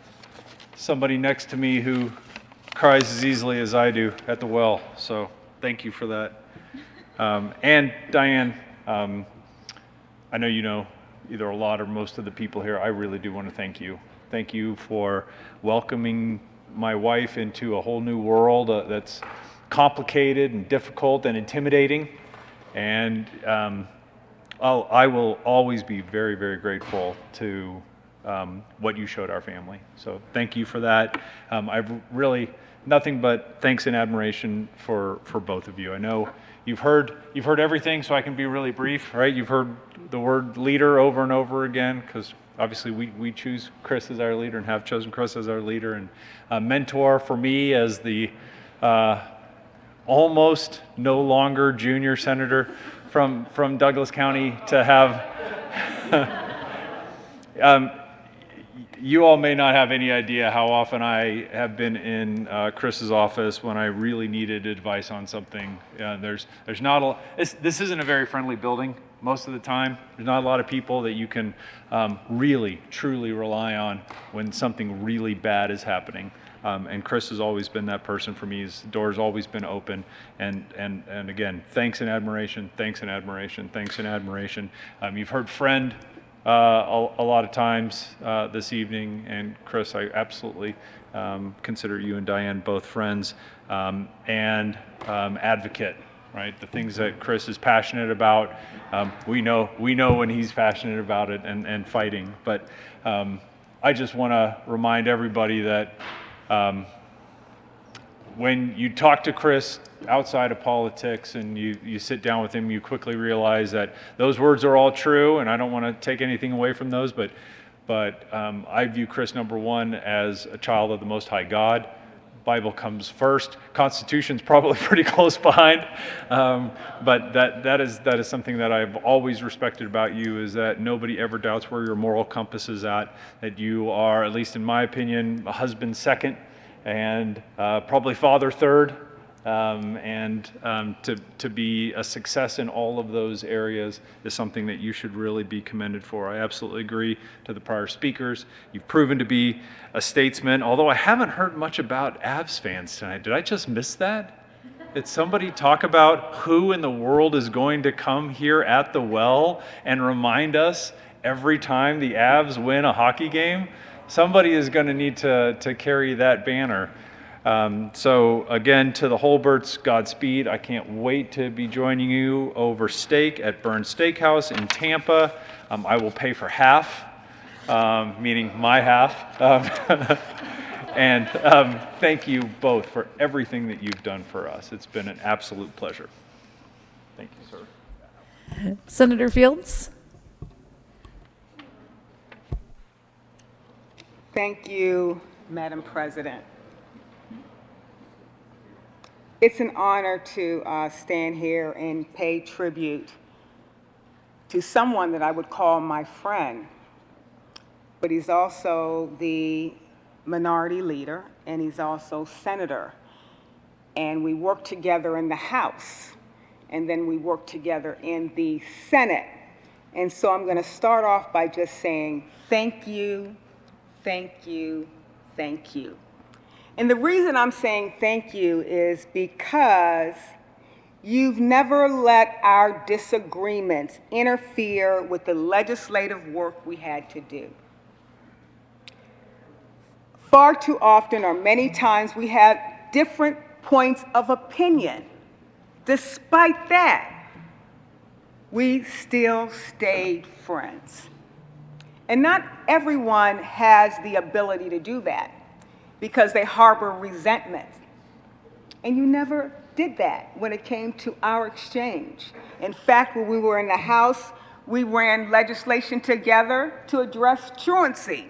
somebody next to me who cries as easily as I do at the well. So thank you for that. And Diane, I know you know either a lot or most of the people here. I really do want to thank you. Thank you for welcoming my wife into a whole new world that's complicated and difficult and intimidating. And I will always be very, very grateful to what you showed our family. So thank you for that. I've really nothing but thanks and admiration for both of you. I know you've heard everything, so I can be really brief, right? You've heard the word leader over and over again, because obviously we choose Chris as our leader and have chosen Chris as our leader, and a mentor for me as the almost no longer junior senator from Douglas County to have you all may not have any idea how often I have been in Chris's office when I really needed advice on something. There's not a this isn't a very friendly building most of the time. There's not a lot of people that you can really truly rely on when something really bad is happening. And Chris has always been that person for me. His door's always been open. And again, thanks and admiration, thanks and admiration, thanks and admiration. You've heard friend a lot of times this evening, and Chris, I absolutely consider you and Diane both friends, and advocate, right? The things that Chris is passionate about, we know when he's passionate about it and fighting. But I just want to remind everybody that when you talk to Chris outside of politics and you sit down with him, you quickly realize that those words are all true, and I don't want to take anything away from those, but I view Chris, number one, as a child of the Most High God. Bible comes first. Constitution's probably pretty close behind, but that is something that I've always respected about you, is that nobody ever doubts where your moral compass is at, that you are, at least in my opinion, a husband second, and probably father third, and to be a success in all of those areas is something that you should really be commended for. I absolutely agree to the prior speakers. You've proven to be a statesman, although I haven't heard much about Avs fans tonight. Did I just miss that? Did somebody talk about who in the world is going to come here at the well and remind us every time the Avs win a hockey game? Somebody is going to need to carry that banner. So again, to the Holberts, Godspeed. I can't wait to be joining you over steak at Burns Steakhouse in Tampa. I will pay for half, meaning my half. And thank you both for everything that you've done for us. It's been an absolute pleasure. Thank you, sir. Senator Fields. Thank you, Madam President. It's an honor to stand here and pay tribute to someone that I would call my friend, but he's also the minority leader and he's also senator. And we work together in the House, and then we work together in the Senate. And so I'm going to start off by just saying thank you, thank you, thank you. And the reason I'm saying thank you is because you've never let our disagreements interfere with the legislative work we had to do. Far too often, or many times, we have different points of opinion. Despite that, we still stayed friends. And not everyone has the ability to do that because they harbor resentment. And you never did that when it came to our exchange. In fact, when we were in the House, we ran legislation together to address truancy.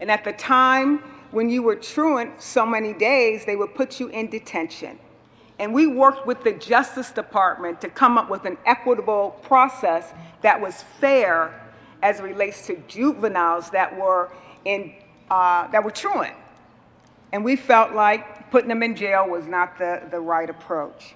And at the time when you were truant so many days, they would put you in detention. And we worked with the Justice Department to come up with an equitable process that was fair as it relates to juveniles that were truant. And we felt like putting them in jail was not the right approach.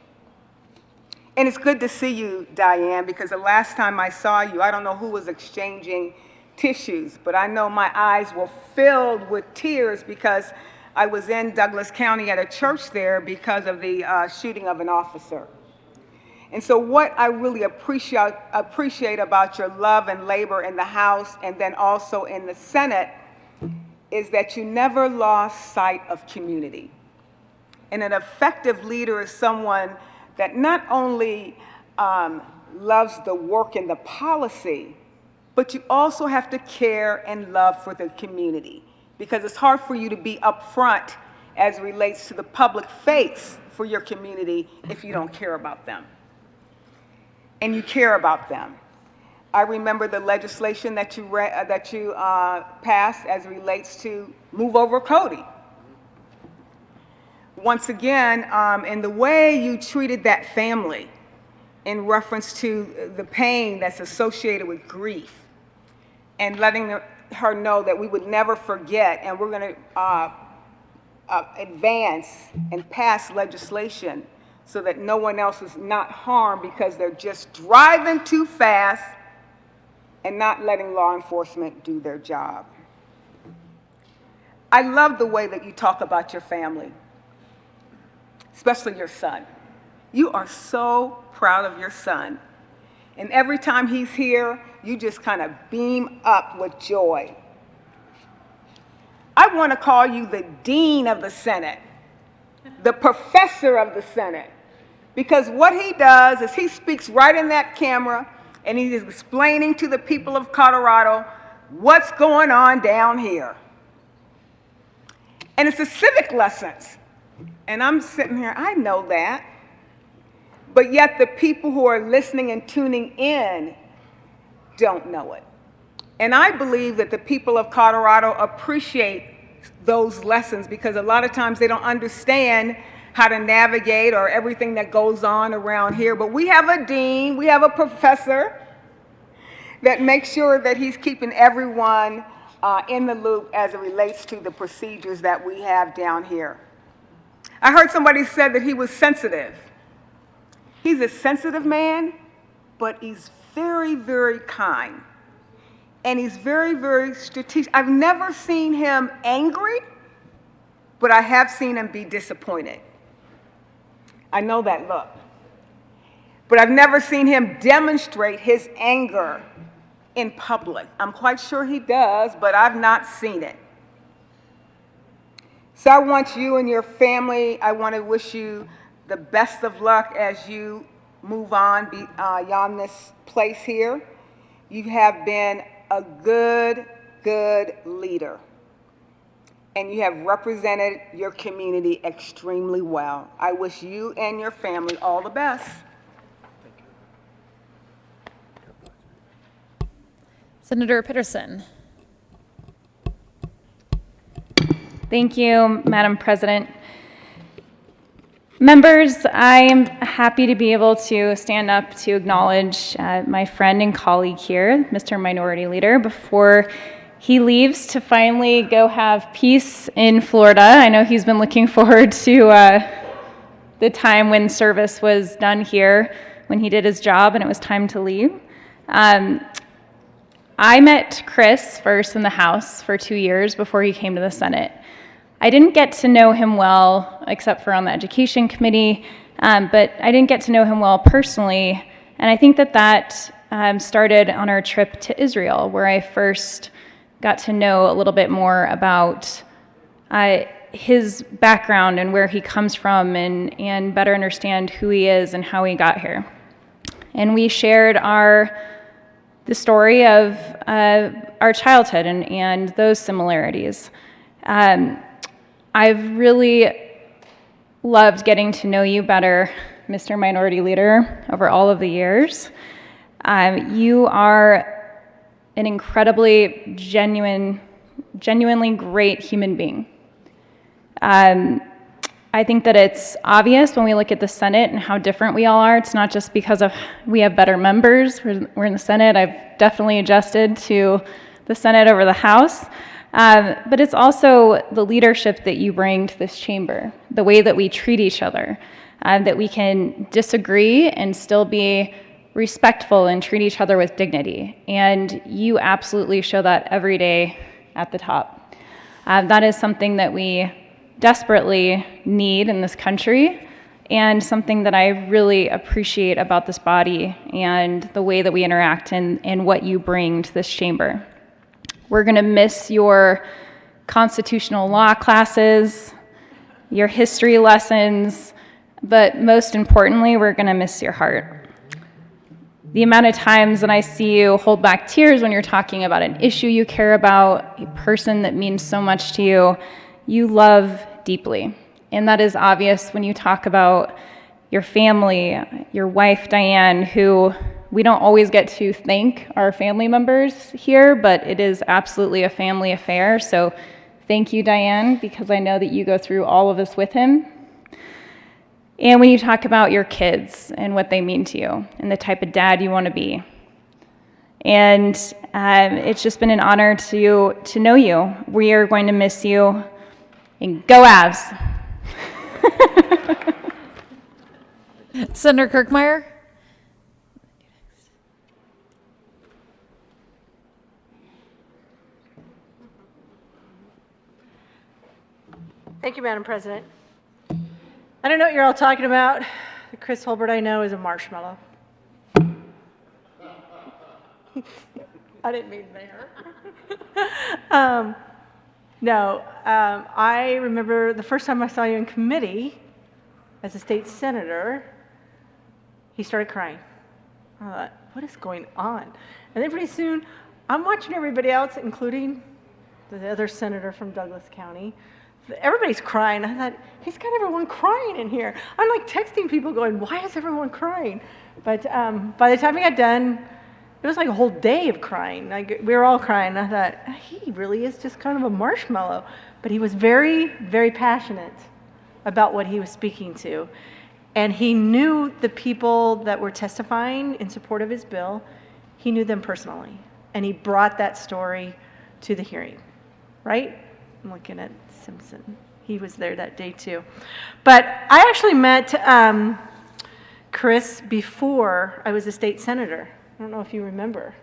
And it's good to see you, Diane, because the last time I saw you, I don't know who was exchanging tissues, but I know my eyes were filled with tears because I was in Douglas County at a church there because of the shooting of an officer. And so what I really appreciate about your love and labor in the House and then also in the Senate is that you never lost sight of community. And an effective leader is someone that not only loves the work and the policy, but you also have to care and love for the community, because it's hard for you to be upfront as it relates to the public face for your community if you don't care about them. And you care about them. I remember the legislation that you passed as it relates to move over Cody. Once again, in the way you treated that family in reference to the pain that's associated with grief, and letting her know that we would never forget, and we're going to advance and pass legislation so that no one else is not harmed because they're just driving too fast and not letting law enforcement do their job. I love the way that you talk about your family, especially your son. You are so proud of your son. And every time he's here, you just kind of beam up with joy. I want to call you the dean of the Senate, the professor of the Senate, because what he does is he speaks right in that camera and he's explaining to the people of Colorado what's going on down here. And it's the civic lessons. And I'm sitting here, I know that. But yet the people who are listening and tuning in don't know it. And I believe that the people of Colorado appreciate those lessons because a lot of times they don't understand how to navigate or everything that goes on around here. But we have a dean, we have a professor that makes sure that he's keeping everyone in the loop as it relates to the procedures that we have down here. I heard somebody said that he was sensitive. He's a sensitive man, but he's very, very kind. And he's very, very strategic. I've never seen him angry, but I have seen him be disappointed. I know that look. But I've never seen him demonstrate his anger in public. I'm quite sure he does, but I've not seen it. So I want you and your family, I want to wish you the best of luck as you move on beyond this place here. You have been a good leader. And you have represented your community extremely well. I wish you and your family all the best. Senator Peterson. Thank you, Madam President. Members, I am happy to be able to stand up to acknowledge my friend and colleague here, Mr. Minority Leader, before he leaves to finally go have peace in Florida. I know he's been looking forward to the time when service was done here, when he did his job and it was time to leave. I met Chris first in the House for 2 years before he came to the Senate. I didn't get to know him well, except for on the Education Committee, but I didn't get to know him well personally, and I think that started on our trip to Israel, where I first got to know a little bit more about his background and where he comes from, and better understand who he is and how he got here. And we shared the story of our childhood and those similarities. I've really loved getting to know you better, Mr. Minority Leader, over all of the years. You are an incredibly genuinely great human being. I think that it's obvious when we look at the Senate and how different we all are. It's not just because we have better members. We're in the Senate. I've definitely adjusted to the Senate over the House. But it's also the leadership that you bring to this chamber, the way that we treat each other, that we can disagree and still be respectful and treat each other with dignity. And you absolutely show that every day at the top. That is something that we desperately need in this country, and something that I really appreciate about this body and the way that we interact and what you bring to this chamber. We're going to miss your constitutional law classes, your history lessons, but most importantly, we're going to miss your heart. The amount of times that I see you hold back tears when you're talking about an issue you care about, a person that means so much to you, you love deeply. And that is obvious when you talk about your family, your wife, Diane, who we don't always get to thank our family members here, but it is absolutely a family affair. So thank you, Diane, because I know that you go through all of this with him. And when you talk about your kids and what they mean to you and the type of dad you want to be. And it's just been an honor to know you. We are going to miss you. And go Avs! Senator Kirkmeyer? Thank you, Madam President. I don't know what you're all talking about. The Chris Holbert I know is a marshmallow. I didn't mean there. No, I remember the first time I saw you in committee as a state senator, he started crying. I thought, what is going on? And then pretty soon, I'm watching everybody else, including the other senator from Douglas County. Everybody's crying. I thought, he's got everyone crying in here. I'm like texting people going, why is everyone crying? But by the time we got done, it was like a whole day of crying. Like, we were all crying. I thought, he really is just kind of a marshmallow. But he was very, very passionate about what he was speaking to. And he knew the people that were testifying in support of his bill. He knew them personally. And he brought that story to the hearing, right? I'm looking at Simpson. He was there that day too. But I actually met Chris before I was a state senator. I don't know if you remember,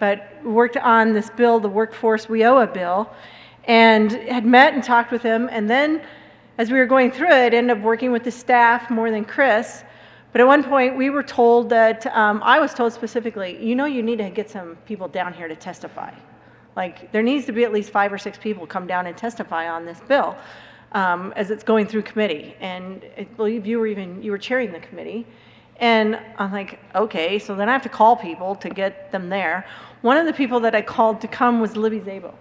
but worked on this bill, the Workforce WIOA bill, and had met and talked with him. And then as we were going through it, ended up working with the staff more than Chris. But at one point we were told that, I was told specifically, you need to get some people down here to testify. Like, there needs to be at least 5 or 6 people come down and testify on this bill as it's going through committee. And I believe you were chairing the committee. And I'm like, okay, so then I have to call people to get them there. One of the people that I called to come was Libby Szabo.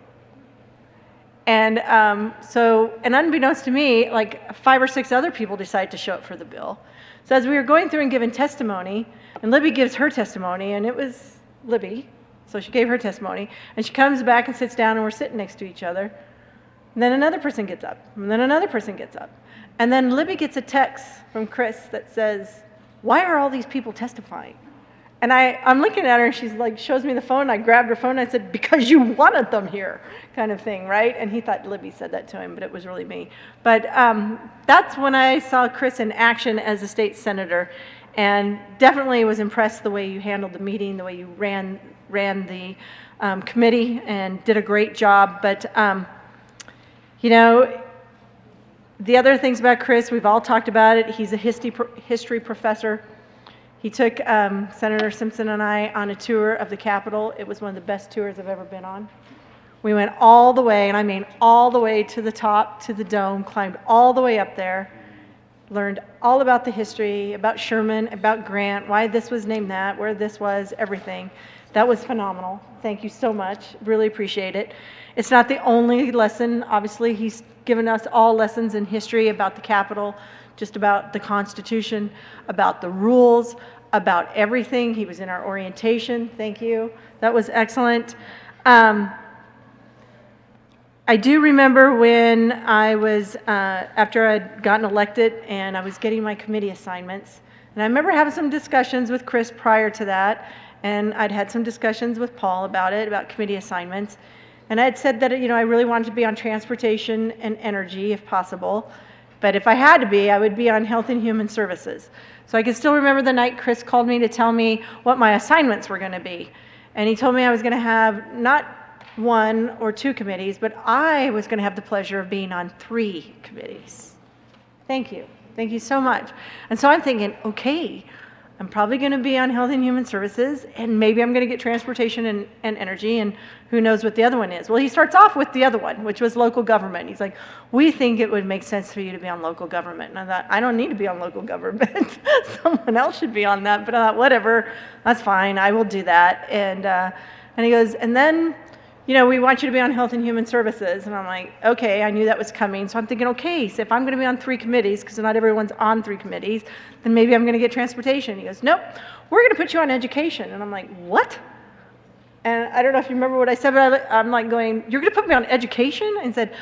And and unbeknownst to me, like 5 or 6 other people decided to show up for the bill. So as we were going through and giving testimony, and Libby gives her testimony, and it was Libby, so she gave her testimony, and she comes back and sits down, and we're sitting next to each other. And then another person gets up, and then another person gets up. And then Libby gets a text from Chris that says, why are all these people testifying? And I'm looking at her, and she's like, shows me the phone. I grabbed her phone, and I said, because you wanted them here, kind of thing, right? And he thought Libby said that to him, but it was really me. But that's when I saw Chris in action as a state senator, and definitely was impressed the way you handled the meeting, the way you ran the committee, and did a great job. But you know, the other things about Chris, we've all talked about it. He's a history professor. He took Senator Simpson and I on a tour of the Capitol. It was one of the best tours I've ever been on. We went all the way, and I mean all the way to the top, to the dome, climbed all the way up there, learned all about the history, about Sherman, about Grant, why this was named that, where this was, everything. That was phenomenal. Thank you so much. Really appreciate it. It's not the only lesson. Obviously, he's given us all lessons in history about the Capitol, just about the Constitution, about the rules, about everything. He was in our orientation. Thank you. That was excellent. I do remember when I was, after I'd gotten elected and I was getting my committee assignments, and I remember having some discussions with Chris prior to that, and I'd had some discussions with Paul about it, about committee assignments. And I had said that, you know, I really wanted to be on transportation and energy if possible. But if I had to be, I would be on health and human services. So I can still remember the night Chris called me to tell me what my assignments were going to be. And he told me I was going to have not 1 or 2 committees, but I was going to have the pleasure of being on 3 committees. Thank you. Thank you so much. And so I'm thinking, okay, I'm probably going to be on health and human services, and maybe I'm going to get transportation and energy, and who knows what the other one is. Well, he starts off with the other one, which was local government. He's like, we think it would make sense for you to be on local government. And I thought, I don't need to be on local government. Someone else should be on that. But I thought, whatever, that's fine. I will do that. And he goes, and then, you know, we want you to be on health and human services. And I'm like, okay, I knew that was coming. So I'm thinking, okay, so if I'm going to be on 3 committees, because not everyone's on 3 committees, then maybe I'm going to get transportation. He goes, nope, we're going to put you on education. And I'm like, what? And I don't know if you remember what I said, but I'm like going, you're going to put me on education? And said,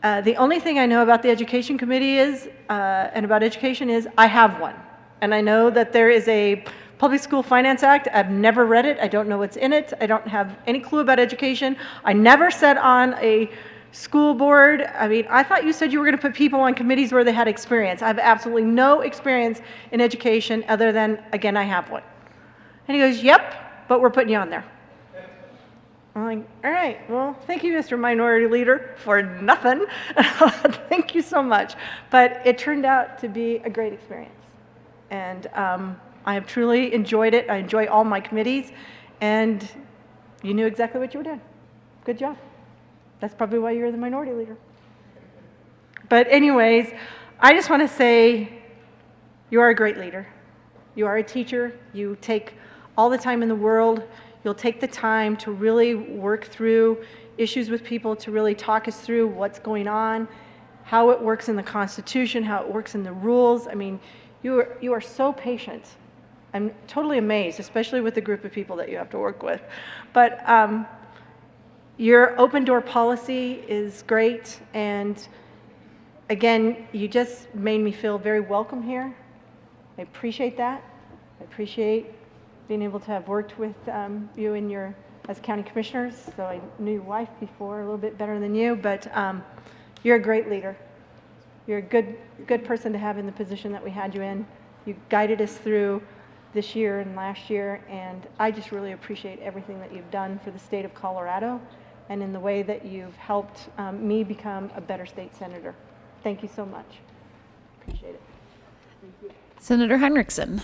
the only thing I know about the education committee is, and about education is, I have one. And I know that there is a Public School Finance Act. I've never read it. I don't know what's in it. I don't have any clue about education. I never sat on a school board. I mean, I thought you said you were going to put people on committees where they had experience. I have absolutely no experience in education other than, again, I have one. And he goes, yep, but we're putting you on there. I'm like, all right, well, thank you, Mr. Minority Leader, for nothing. Thank you so much. But it turned out to be a great experience. And I have truly enjoyed it. I enjoy all my committees, and you knew exactly what you were doing. Good job. That's probably why you're the minority leader. But anyways, I just want to say you are a great leader. You are a teacher. You take all the time in the world. You'll take the time to really work through issues with people, to really talk us through what's going on, how it works in the Constitution, how it works in the rules. I mean, you are so patient. I'm totally amazed, especially with the group of people that you have to work with. But your open door policy is great, and again, you just made me feel very welcome here. I appreciate that. I appreciate being able to have worked with you in your as county commissioners. So I knew your wife before a little bit better than you, but you're a great leader. You're a good person to have in the position that we had you in. You guided us through this year and last year, and I just really appreciate everything that you've done for the state of Colorado and in the way that you've helped me become a better state senator. Thank you so much. Appreciate it. Thank you. Senator Heinrichsen.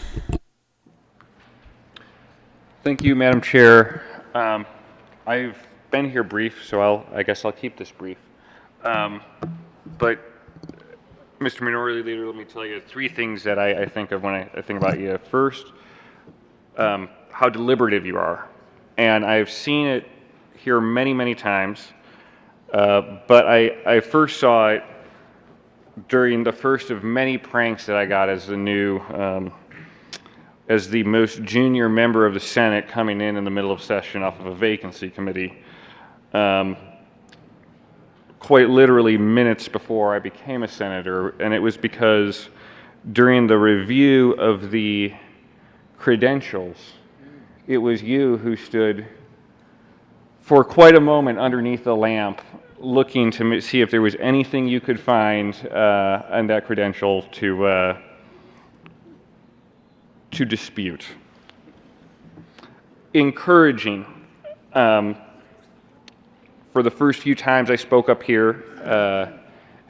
Thank you, Madam Chair. I've been here brief, so I guess I'll keep this brief. But Mr. Minority Leader, let me tell you 3 things that I think of when I think about you. First, how deliberative you are. And I've seen it here many, many times, but I first saw it during the first of many pranks that I got as the most junior member of the Senate coming in the middle of session off of a vacancy committee. quite literally minutes before I became a senator, and it was because during the review of the credentials, it was you who stood for quite a moment underneath the lamp looking to see if there was anything you could find on that credential to dispute. Encouraging. For the first few times I spoke up here,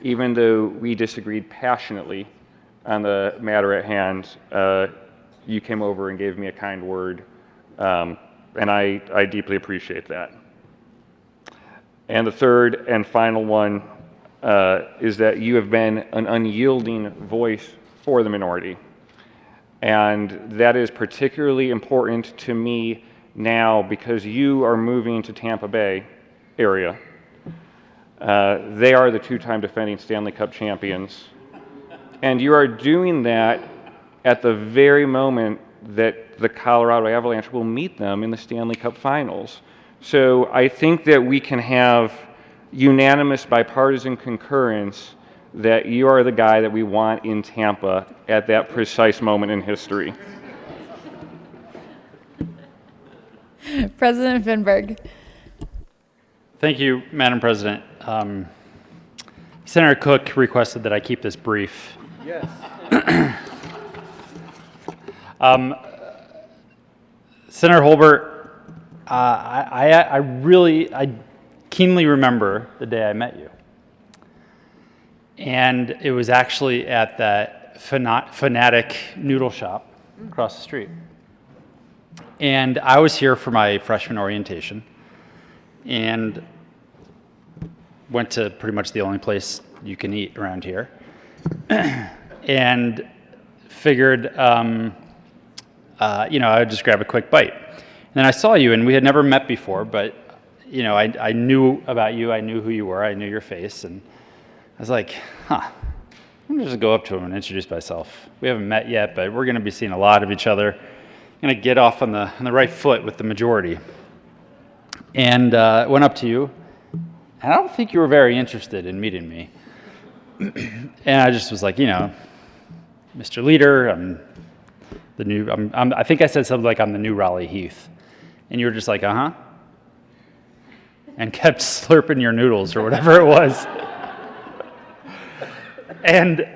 even though we disagreed passionately on the matter at hand, you came over and gave me a kind word, and I deeply appreciate that. And the third and final one is that you have been an unyielding voice for the minority. And that is particularly important to me now because you are moving to Tampa Bay area. They are the two-time defending Stanley Cup champions. And you are doing that at the very moment that the Colorado Avalanche will meet them in the Stanley Cup Finals. So I think that we can have unanimous bipartisan concurrence that you are the guy that we want in Tampa at that precise moment in history. President Finberg. Thank you, Madam President. Senator Cook requested that I keep this brief. Yes. Senator Holbert, I keenly remember the day I met you. And it was actually at that Fanatic noodle shop across the street. And I was here for my freshman orientation and went to pretty much the only place you can eat around here. And figured, I would just grab a quick bite. And then I saw you, and we had never met before, but, I knew about you, I knew who you were, I knew your face, and I was like, I'm going to just go up to him and introduce myself. We haven't met yet, but we're going to be seeing a lot of each other. I'm going to get off on the right foot with the majority. And went up to you, and I don't think you were very interested in meeting me. And I just was like, Mr. Leader, I think I said something like I'm the new Raleigh Heath. And you were just like, uh-huh. And kept slurping your noodles or whatever it was. And,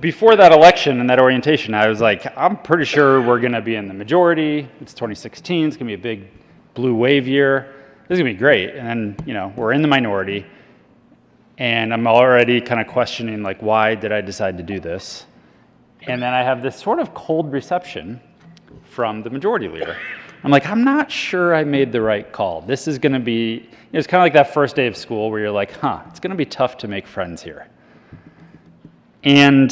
before that election and that orientation, I was like, I'm pretty sure we're going to be in the majority. It's 2016. It's going to be a big blue wave year. This is going to be great. And then, we're in the minority. And I'm already kind of questioning, like, why did I decide to do this? And then I have this sort of cold reception from the majority leader. I'm like, I'm not sure I made the right call. This is going to be, it's kind of like that first day of school where you're like, it's going to be tough to make friends here. And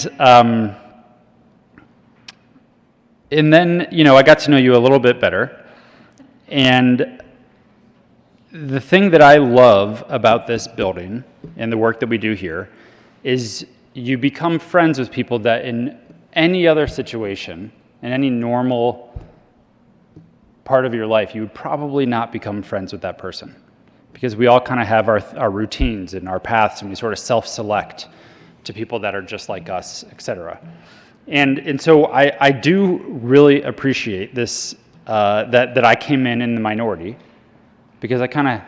then, I got to know you a little bit better. And the thing that I love about this building and the work that we do here is you become friends with people that in any other situation, in any normal part of your life, you would probably not become friends with that person. Because we all kind of have our routines and our paths, and we sort of self-select to people that are just like us, etc. And so I do really appreciate this, that I came in the minority, because I kind of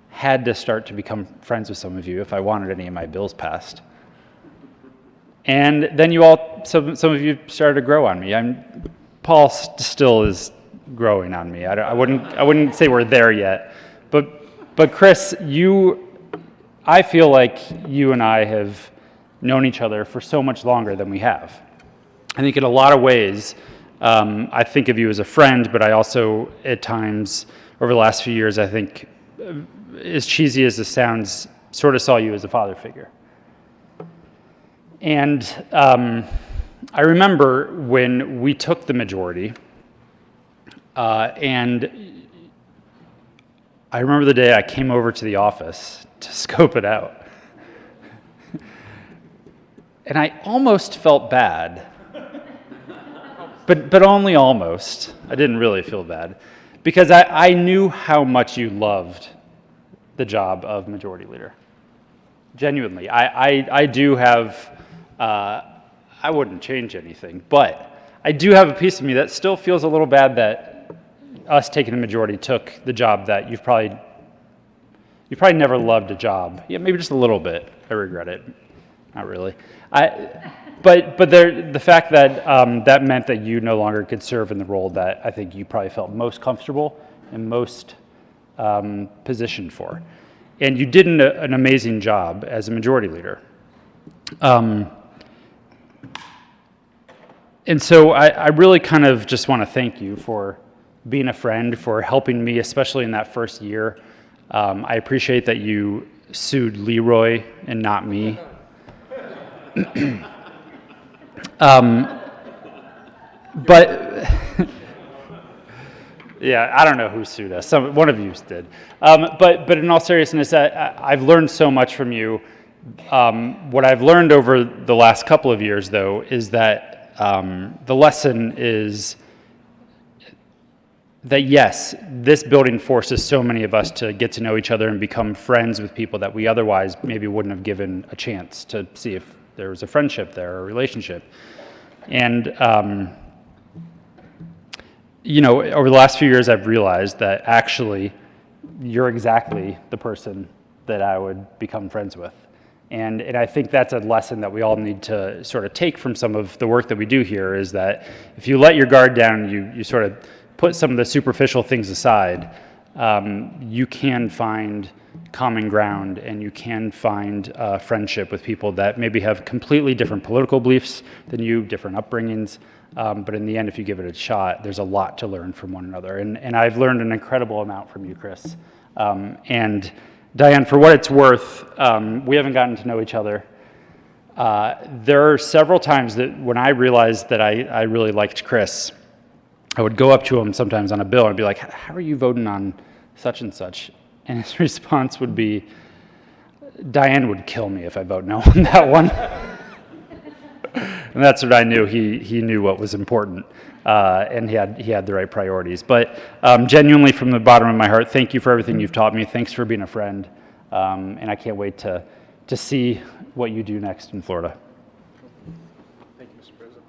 had to start to become friends with some of you if I wanted any of my bills passed. And then some of you started to grow on me. Paul still is growing on me. I wouldn't say we're there yet, but Chris, I feel like you and I have known each other for so much longer than we have. I think in a lot of ways, I think of you as a friend, but I also, at times, over the last few years, I think, as cheesy as this sounds, sort of saw you as a father figure. And I remember when we took the majority, and I remember the day I came over to the office to scope it out. And I almost felt bad, but only almost. I didn't really feel bad, because I knew how much you loved the job of majority leader. Genuinely. I do have, I wouldn't change anything, but I do have a piece of me that still feels a little bad that us taking the majority took the job that you've probably never loved a job. Yeah, maybe just a little bit. I regret it. Not really. But the fact that that meant that you no longer could serve in the role that I think you probably felt most comfortable and most positioned for. And you did an amazing job as a majority leader. And so I really kind of just want to thank you for being a friend, for helping me, especially in that first year. I appreciate that you sued Leroy and not me. But yeah, I don't know who sued us. One of you did. But in all seriousness, I've learned so much from you. What I've learned over the last couple of years, though, is that the lesson is that yes, this building forces so many of us to get to know each other and become friends with people that we otherwise maybe wouldn't have given a chance to see if there was a friendship there or a relationship. And over the last few years, I've realized that actually you're exactly the person that I would become friends with. And I think that's a lesson that we all need to sort of take from some of the work that we do here, is that if you let your guard down, you sort of put some of the superficial things aside, you can find common ground and you can find friendship with people that maybe have completely different political beliefs than you, different upbringings. But in the end, if you give it a shot, there's a lot to learn from one another. And I've learned an incredible amount from you, Chris. And Diane, for what it's worth, we haven't gotten to know each other. There are several times that when I realized that I really liked Chris, I would go up to him sometimes on a bill and be like, how are you voting on such and such? And his response would be, Diane would kill me if I vote no on that one. And that's what I knew. He knew what was important, and he had the right priorities. But genuinely, from the bottom of my heart, thank you for everything you've taught me. Thanks for being a friend, and I can't wait to see what you do next in Florida. Thank you, Mr. President.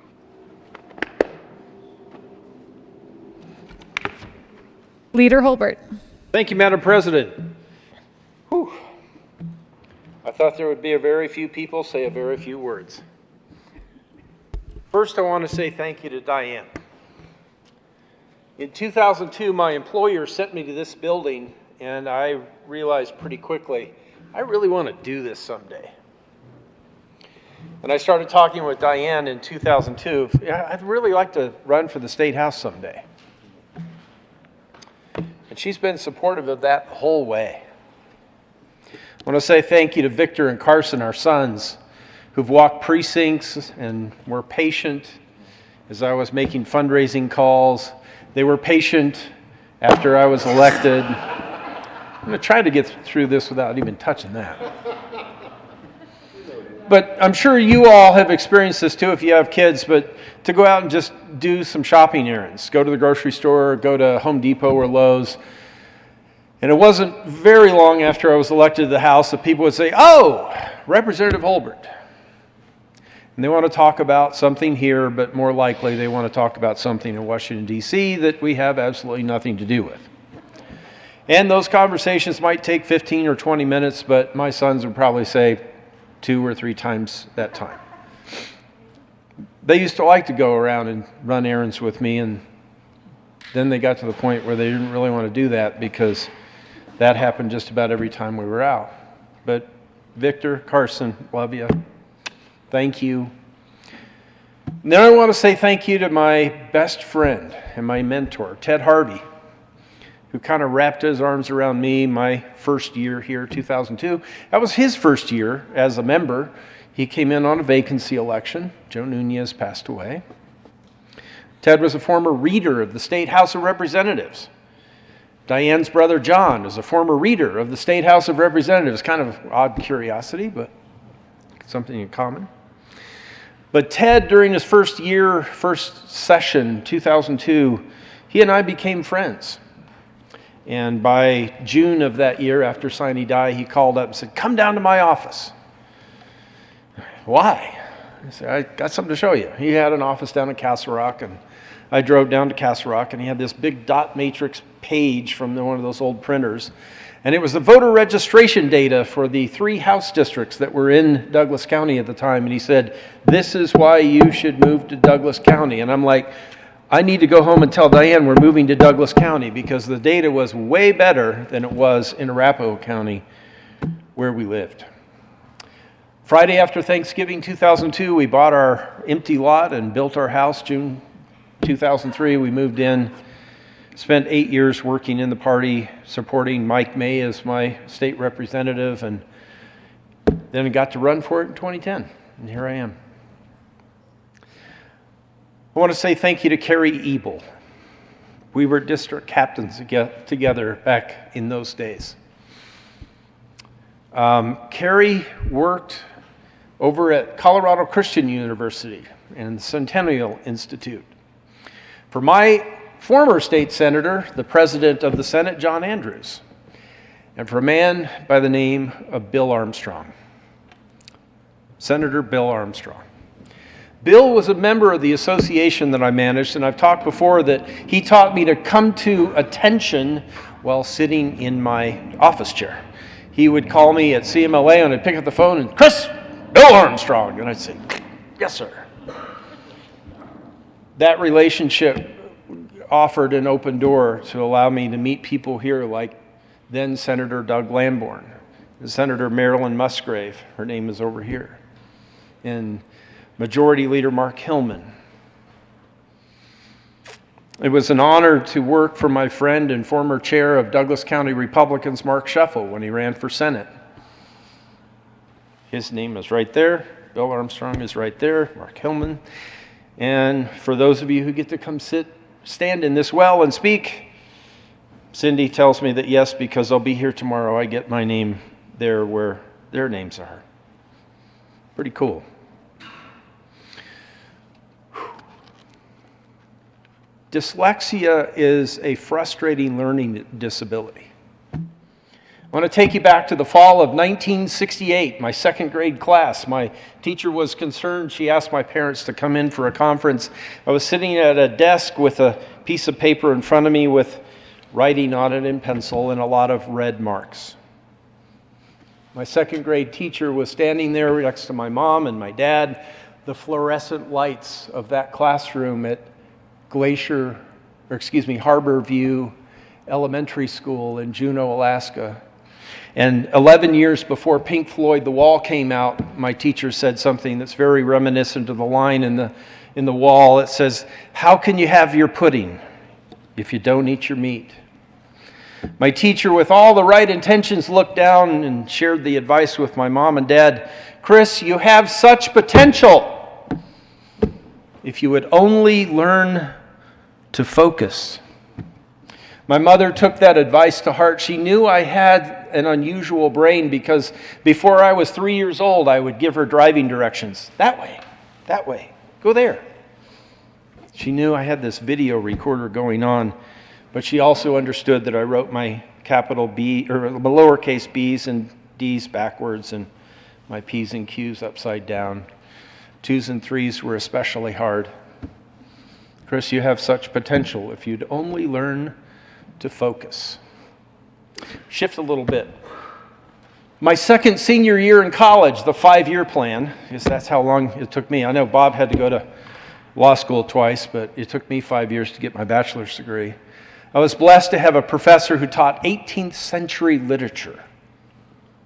Leader Holbert. Thank you, Madam President. Whew. I thought there would be a very few people say a very few words. First, I want to say thank you to Diane. In 2002, my employer sent me to this building, and I realized pretty quickly, I really want to do this someday. And I started talking with Diane in 2002. I'd really like to run for the State House someday. And she's been supportive of that the whole way. I want to say thank you to Victor and Carson, our sons, who've walked precincts and were patient as I was making fundraising calls. They were patient after I was elected. I'm going to try to get through this without even touching that. But I'm sure you all have experienced this too if you have kids, but to go out and just do some shopping errands, go to the grocery store, go to Home Depot or Lowe's. And it wasn't very long after I was elected to the House that people would say, oh, Representative Holbert. And they want to talk about something here, but more likely they want to talk about something in Washington, D.C. that we have absolutely nothing to do with. And those conversations might take 15 or 20 minutes, but my sons would probably say 2 or 3 times that time. They used to like to go around and run errands with me, and then they got to the point where they didn't really want to do that because that happened just about every time we were out. But Victor, Carson, love you. Thank you. And then I want to say thank you to my best friend and my mentor, Ted Harvey, who kind of wrapped his arms around me my first year here, 2002. That was his first year as a member. He came in on a vacancy election. Joe Nunez passed away. Ted was a former reader of the State House of Representatives. Diane's brother John is a former reader of the State House of Representatives. Kind of odd curiosity, but something in common. But Ted, during his first session, 2002, he and I became friends. And by June of that year, after Sine Die, he called up and said, "Come down to my office." Why? I said, "I got something to show you." He had an office down in Castle Rock, and I drove down to Castle Rock, and he had this big dot matrix page from one of those old printers. And it was the voter registration data for the 3 House districts that were in Douglas County at the time. And he said, "This is why you should move to Douglas County." And I'm like, I need to go home and tell Diane we're moving to Douglas County, because the data was way better than it was in Arapahoe County where we lived. Friday after Thanksgiving 2002, we bought our empty lot and built our house. June 2003, we moved in. Spent 8 years working in the party, supporting Mike May as my state representative, and then I got to run for it in 2010, and here I am. I want to say thank you to Carrie Ebel. We were district captains together back in those days. Carrie worked over at Colorado Christian University and the Centennial Institute. For my former state senator, the president of the Senate, John Andrews, and for a man by the name of Bill Armstrong. Senator Bill Armstrong. Bill was a member of the association that I managed, and I've talked before that he taught me to come to attention while sitting in my office chair. He would call me at CMLA, and I'd pick up the phone and, "Chris, Bill Armstrong," and I'd say, "Yes, sir." That relationship offered an open door to allow me to meet people here like then Senator Doug Lamborn, and Senator Marilyn Musgrave, her name is over here, and Majority Leader Mark Hillman. It was an honor to work for my friend and former chair of Douglas County Republicans, Mark Scheffel, when he ran for Senate. His name is right there. Bill Armstrong is right there, Mark Hillman. And for those of you who get to come stand in this well and speak, Cindy tells me that yes, because I'll be here tomorrow, I get my name there where their names are. Pretty cool. Dyslexia is a frustrating learning disability. I want to take you back to the fall of 1968, my second grade class. My teacher was concerned. She asked my parents to come in for a conference. I was sitting at a desk with a piece of paper in front of me with writing on it in pencil and a lot of red marks. My second grade teacher was standing there next to my mom and my dad. The fluorescent lights of that classroom at Harbor View Elementary School in Juneau, Alaska. And 11 years before Pink Floyd, The Wall came out, my teacher said something that's very reminiscent of the line in the wall. It says, "How can you have your pudding if you don't eat your meat?" My teacher, with all the right intentions, looked down and shared the advice with my mom and dad. "Chris, you have such potential. If you would only learn to focus." My mother took that advice to heart. She knew I had an unusual brain because before I was 3 years old, I would give her driving directions. That way, go there. She knew I had this video recorder going on, but she also understood that I wrote my capital B, or my lowercase b's and d's backwards and my p's and q's upside down. 2s and 3s were especially hard. "Chris, you have such potential if you'd only learn to focus." Shift a little bit. My second senior year in college, the 5-year plan, because that's how long it took me. I know Bob had to go to law school twice, but it took me 5 years to get my bachelor's degree. I was blessed to have a professor who taught 18th century literature.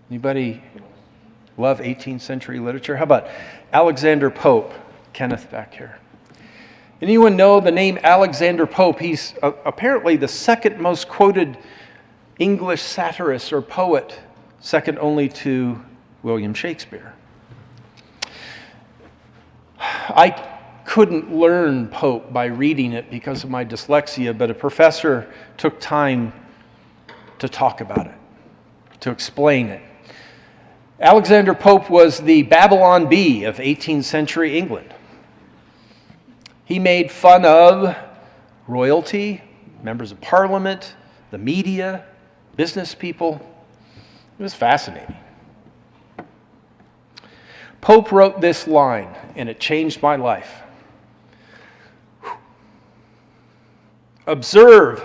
Anybody love 18th century literature? How about Alexander Pope? Kenneth back here. Anyone know the name Alexander Pope? He's apparently the second most quoted English satirist or poet, second only to William Shakespeare. I couldn't learn Pope by reading it because of my dyslexia, but a professor took time to talk about it, to explain it. Alexander Pope was the Babylon Bee of 18th century England. He made fun of royalty, members of parliament, the media, business people. It was fascinating. Pope wrote this line, and it changed my life. Observe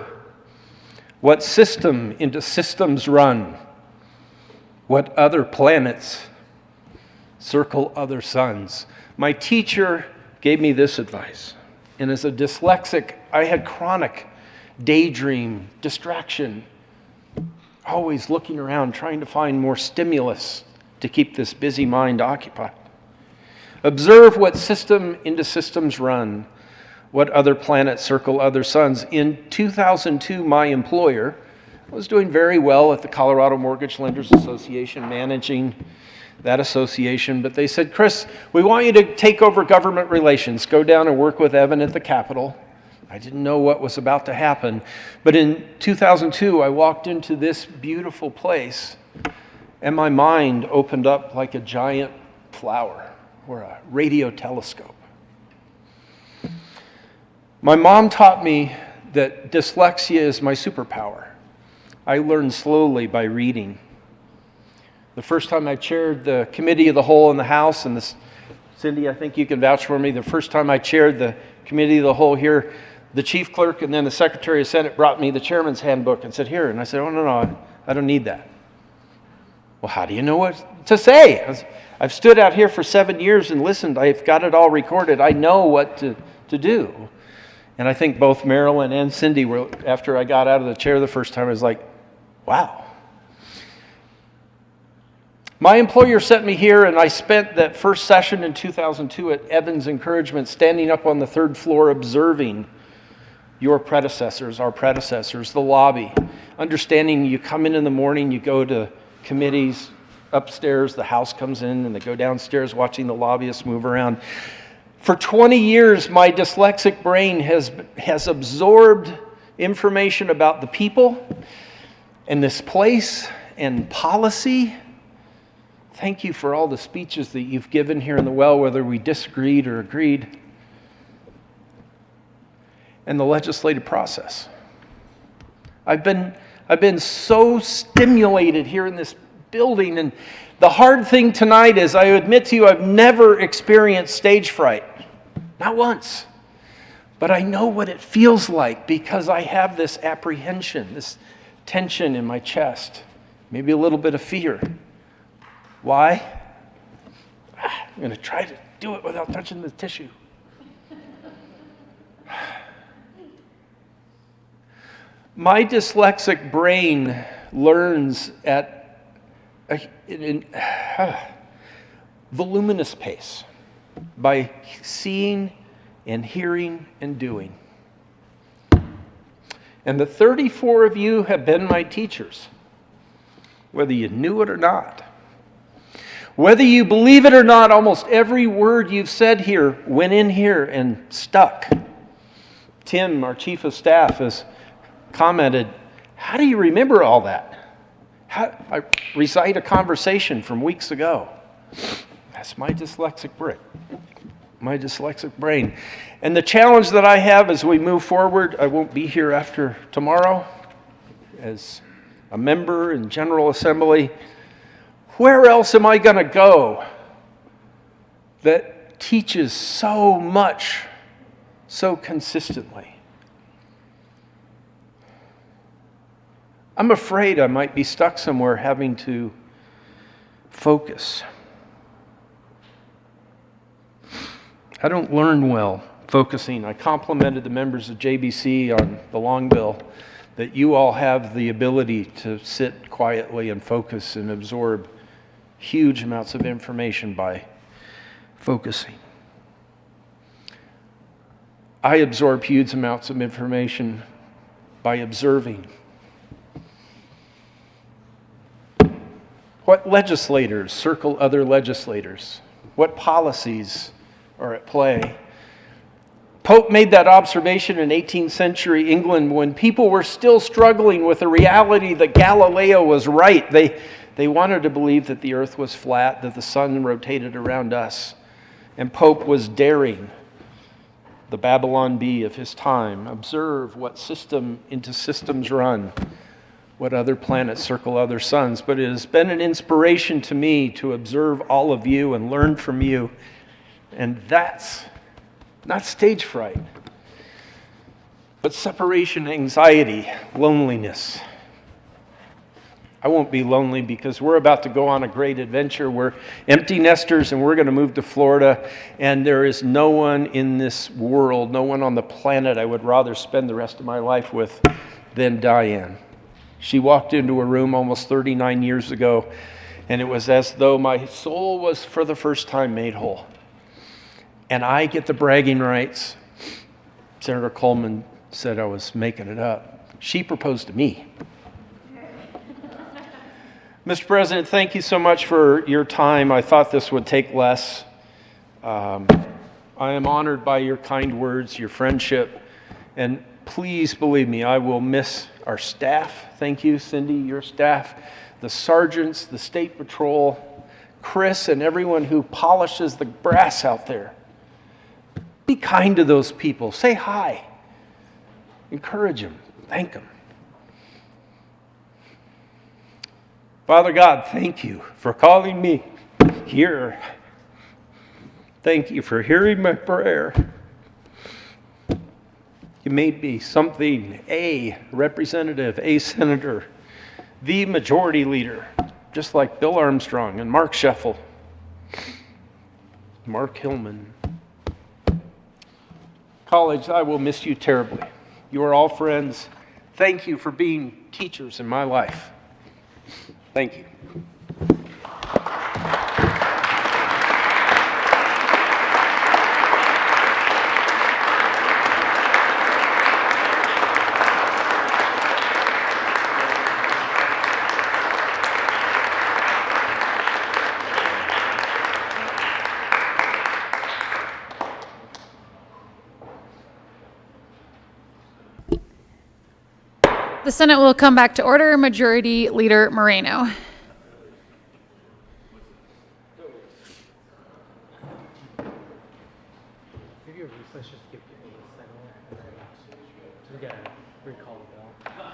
what system into systems run, what other planets circle other suns. My teacher gave me this advice, and as a dyslexic, I had chronic daydream, distraction, always looking around, trying to find more stimulus to keep this busy mind occupied. Observe what system into systems run, what other planets circle other suns. In 2002, my employer was doing very well at the Colorado Mortgage Lenders Association, managing that association, but they said, Chris, we want you to take over government relations. Go down and work with Evan at the Capitol. I didn't know what was about to happen, but in 2002, I walked into this beautiful place, and my mind opened up like a giant flower or a radio telescope. My mom taught me that dyslexia is my superpower. I learned slowly by reading. The first time I chaired the committee of the whole in the House, and this, Cindy, I think you can vouch for me, the first time I chaired the committee of the whole here, the chief clerk and then the Secretary of Senate brought me the chairman's handbook and said, here. And I said, oh, no, I don't need that. Well, how do you know what to say? I've stood out here for 7 years and listened. I've got it all recorded. I know what to do. And I think both Marilyn and Cindy were, after I got out of the chair the first time, I was like, wow. My employer sent me here, and I spent that first session in 2002 at Evan's encouragement standing up on the third floor observing your predecessors, our predecessors, the lobby, understanding you come in the morning, you go to committees upstairs, the House comes in, and they go downstairs watching the lobbyists move around. For 20 years, my dyslexic brain has absorbed information about the people and this place and policy. Thank you for all the speeches that you've given here in the well, whether we disagreed or agreed, and the legislative process. I've been so stimulated here in this building, and the hard thing tonight is, I admit to you, I've never experienced stage fright. Not once. But I know what it feels like because I have this apprehension, this tension in my chest, maybe a little bit of fear. Why? I'm going to try to do it without touching the tissue. My dyslexic brain learns at a voluminous pace by seeing and hearing and doing. And the 34 of you have been my teachers, whether you knew it or not. Whether you believe it or not, almost every word you've said here went in here and stuck. Tim, our chief of staff, has commented, how do you remember all that? I recite a conversation from weeks ago. That's my dyslexic brain. And the challenge that I have as we move forward, I won't be here after tomorrow as a member in General Assembly. Where else am I going to go that teaches so much, so consistently? I'm afraid I might be stuck somewhere having to focus. I don't learn well focusing. I complimented the members of JBC on the long bill that you all have the ability to sit quietly and focus and absorb huge amounts of information by focusing. I absorb huge amounts of information by observing. What legislators circle other legislators? What policies are at play? Pope made that observation in 18th century England when people were still struggling with the reality that Galileo was right. They wanted to believe that the earth was flat, that the sun rotated around us. And Pope was daring the Babylon Bee of his time, observe what system into systems run, what other planets circle other suns. But it has been an inspiration to me to observe all of you and learn from you. And that's not stage fright, but separation anxiety, loneliness. I won't be lonely because we're about to go on a great adventure. We're empty nesters and we're going to move to Florida. And there is no one in this world, no one on the planet I would rather spend the rest of my life with than Diane. She walked into a room almost 39 years ago, and it was as though my soul was for the first time made whole. And I get the bragging rights. Senator Coleman said I was making it up. She proposed to me. Mr. President, thank you so much for your time. I thought this would take less. I am honored by your kind words, your friendship, and please believe me, I will miss our staff. Thank you, Cindy, your staff, the sergeants, the State Patrol, Chris, and everyone who polishes the brass out there. Be kind to those people. Say hi. Encourage them. Thank them. Father God, thank you for calling me here. Thank you for hearing my prayer. You made me something, a representative, a senator, the majority leader, just like Bill Armstrong and Mark Scheffel, Mark Hillman. College, I will miss you terribly. You are all friends. Thank you for being teachers in my life. Thank you. The Senate will come back to order. Majority Leader Moreno. Let's just give people a second. We got to recall the bell.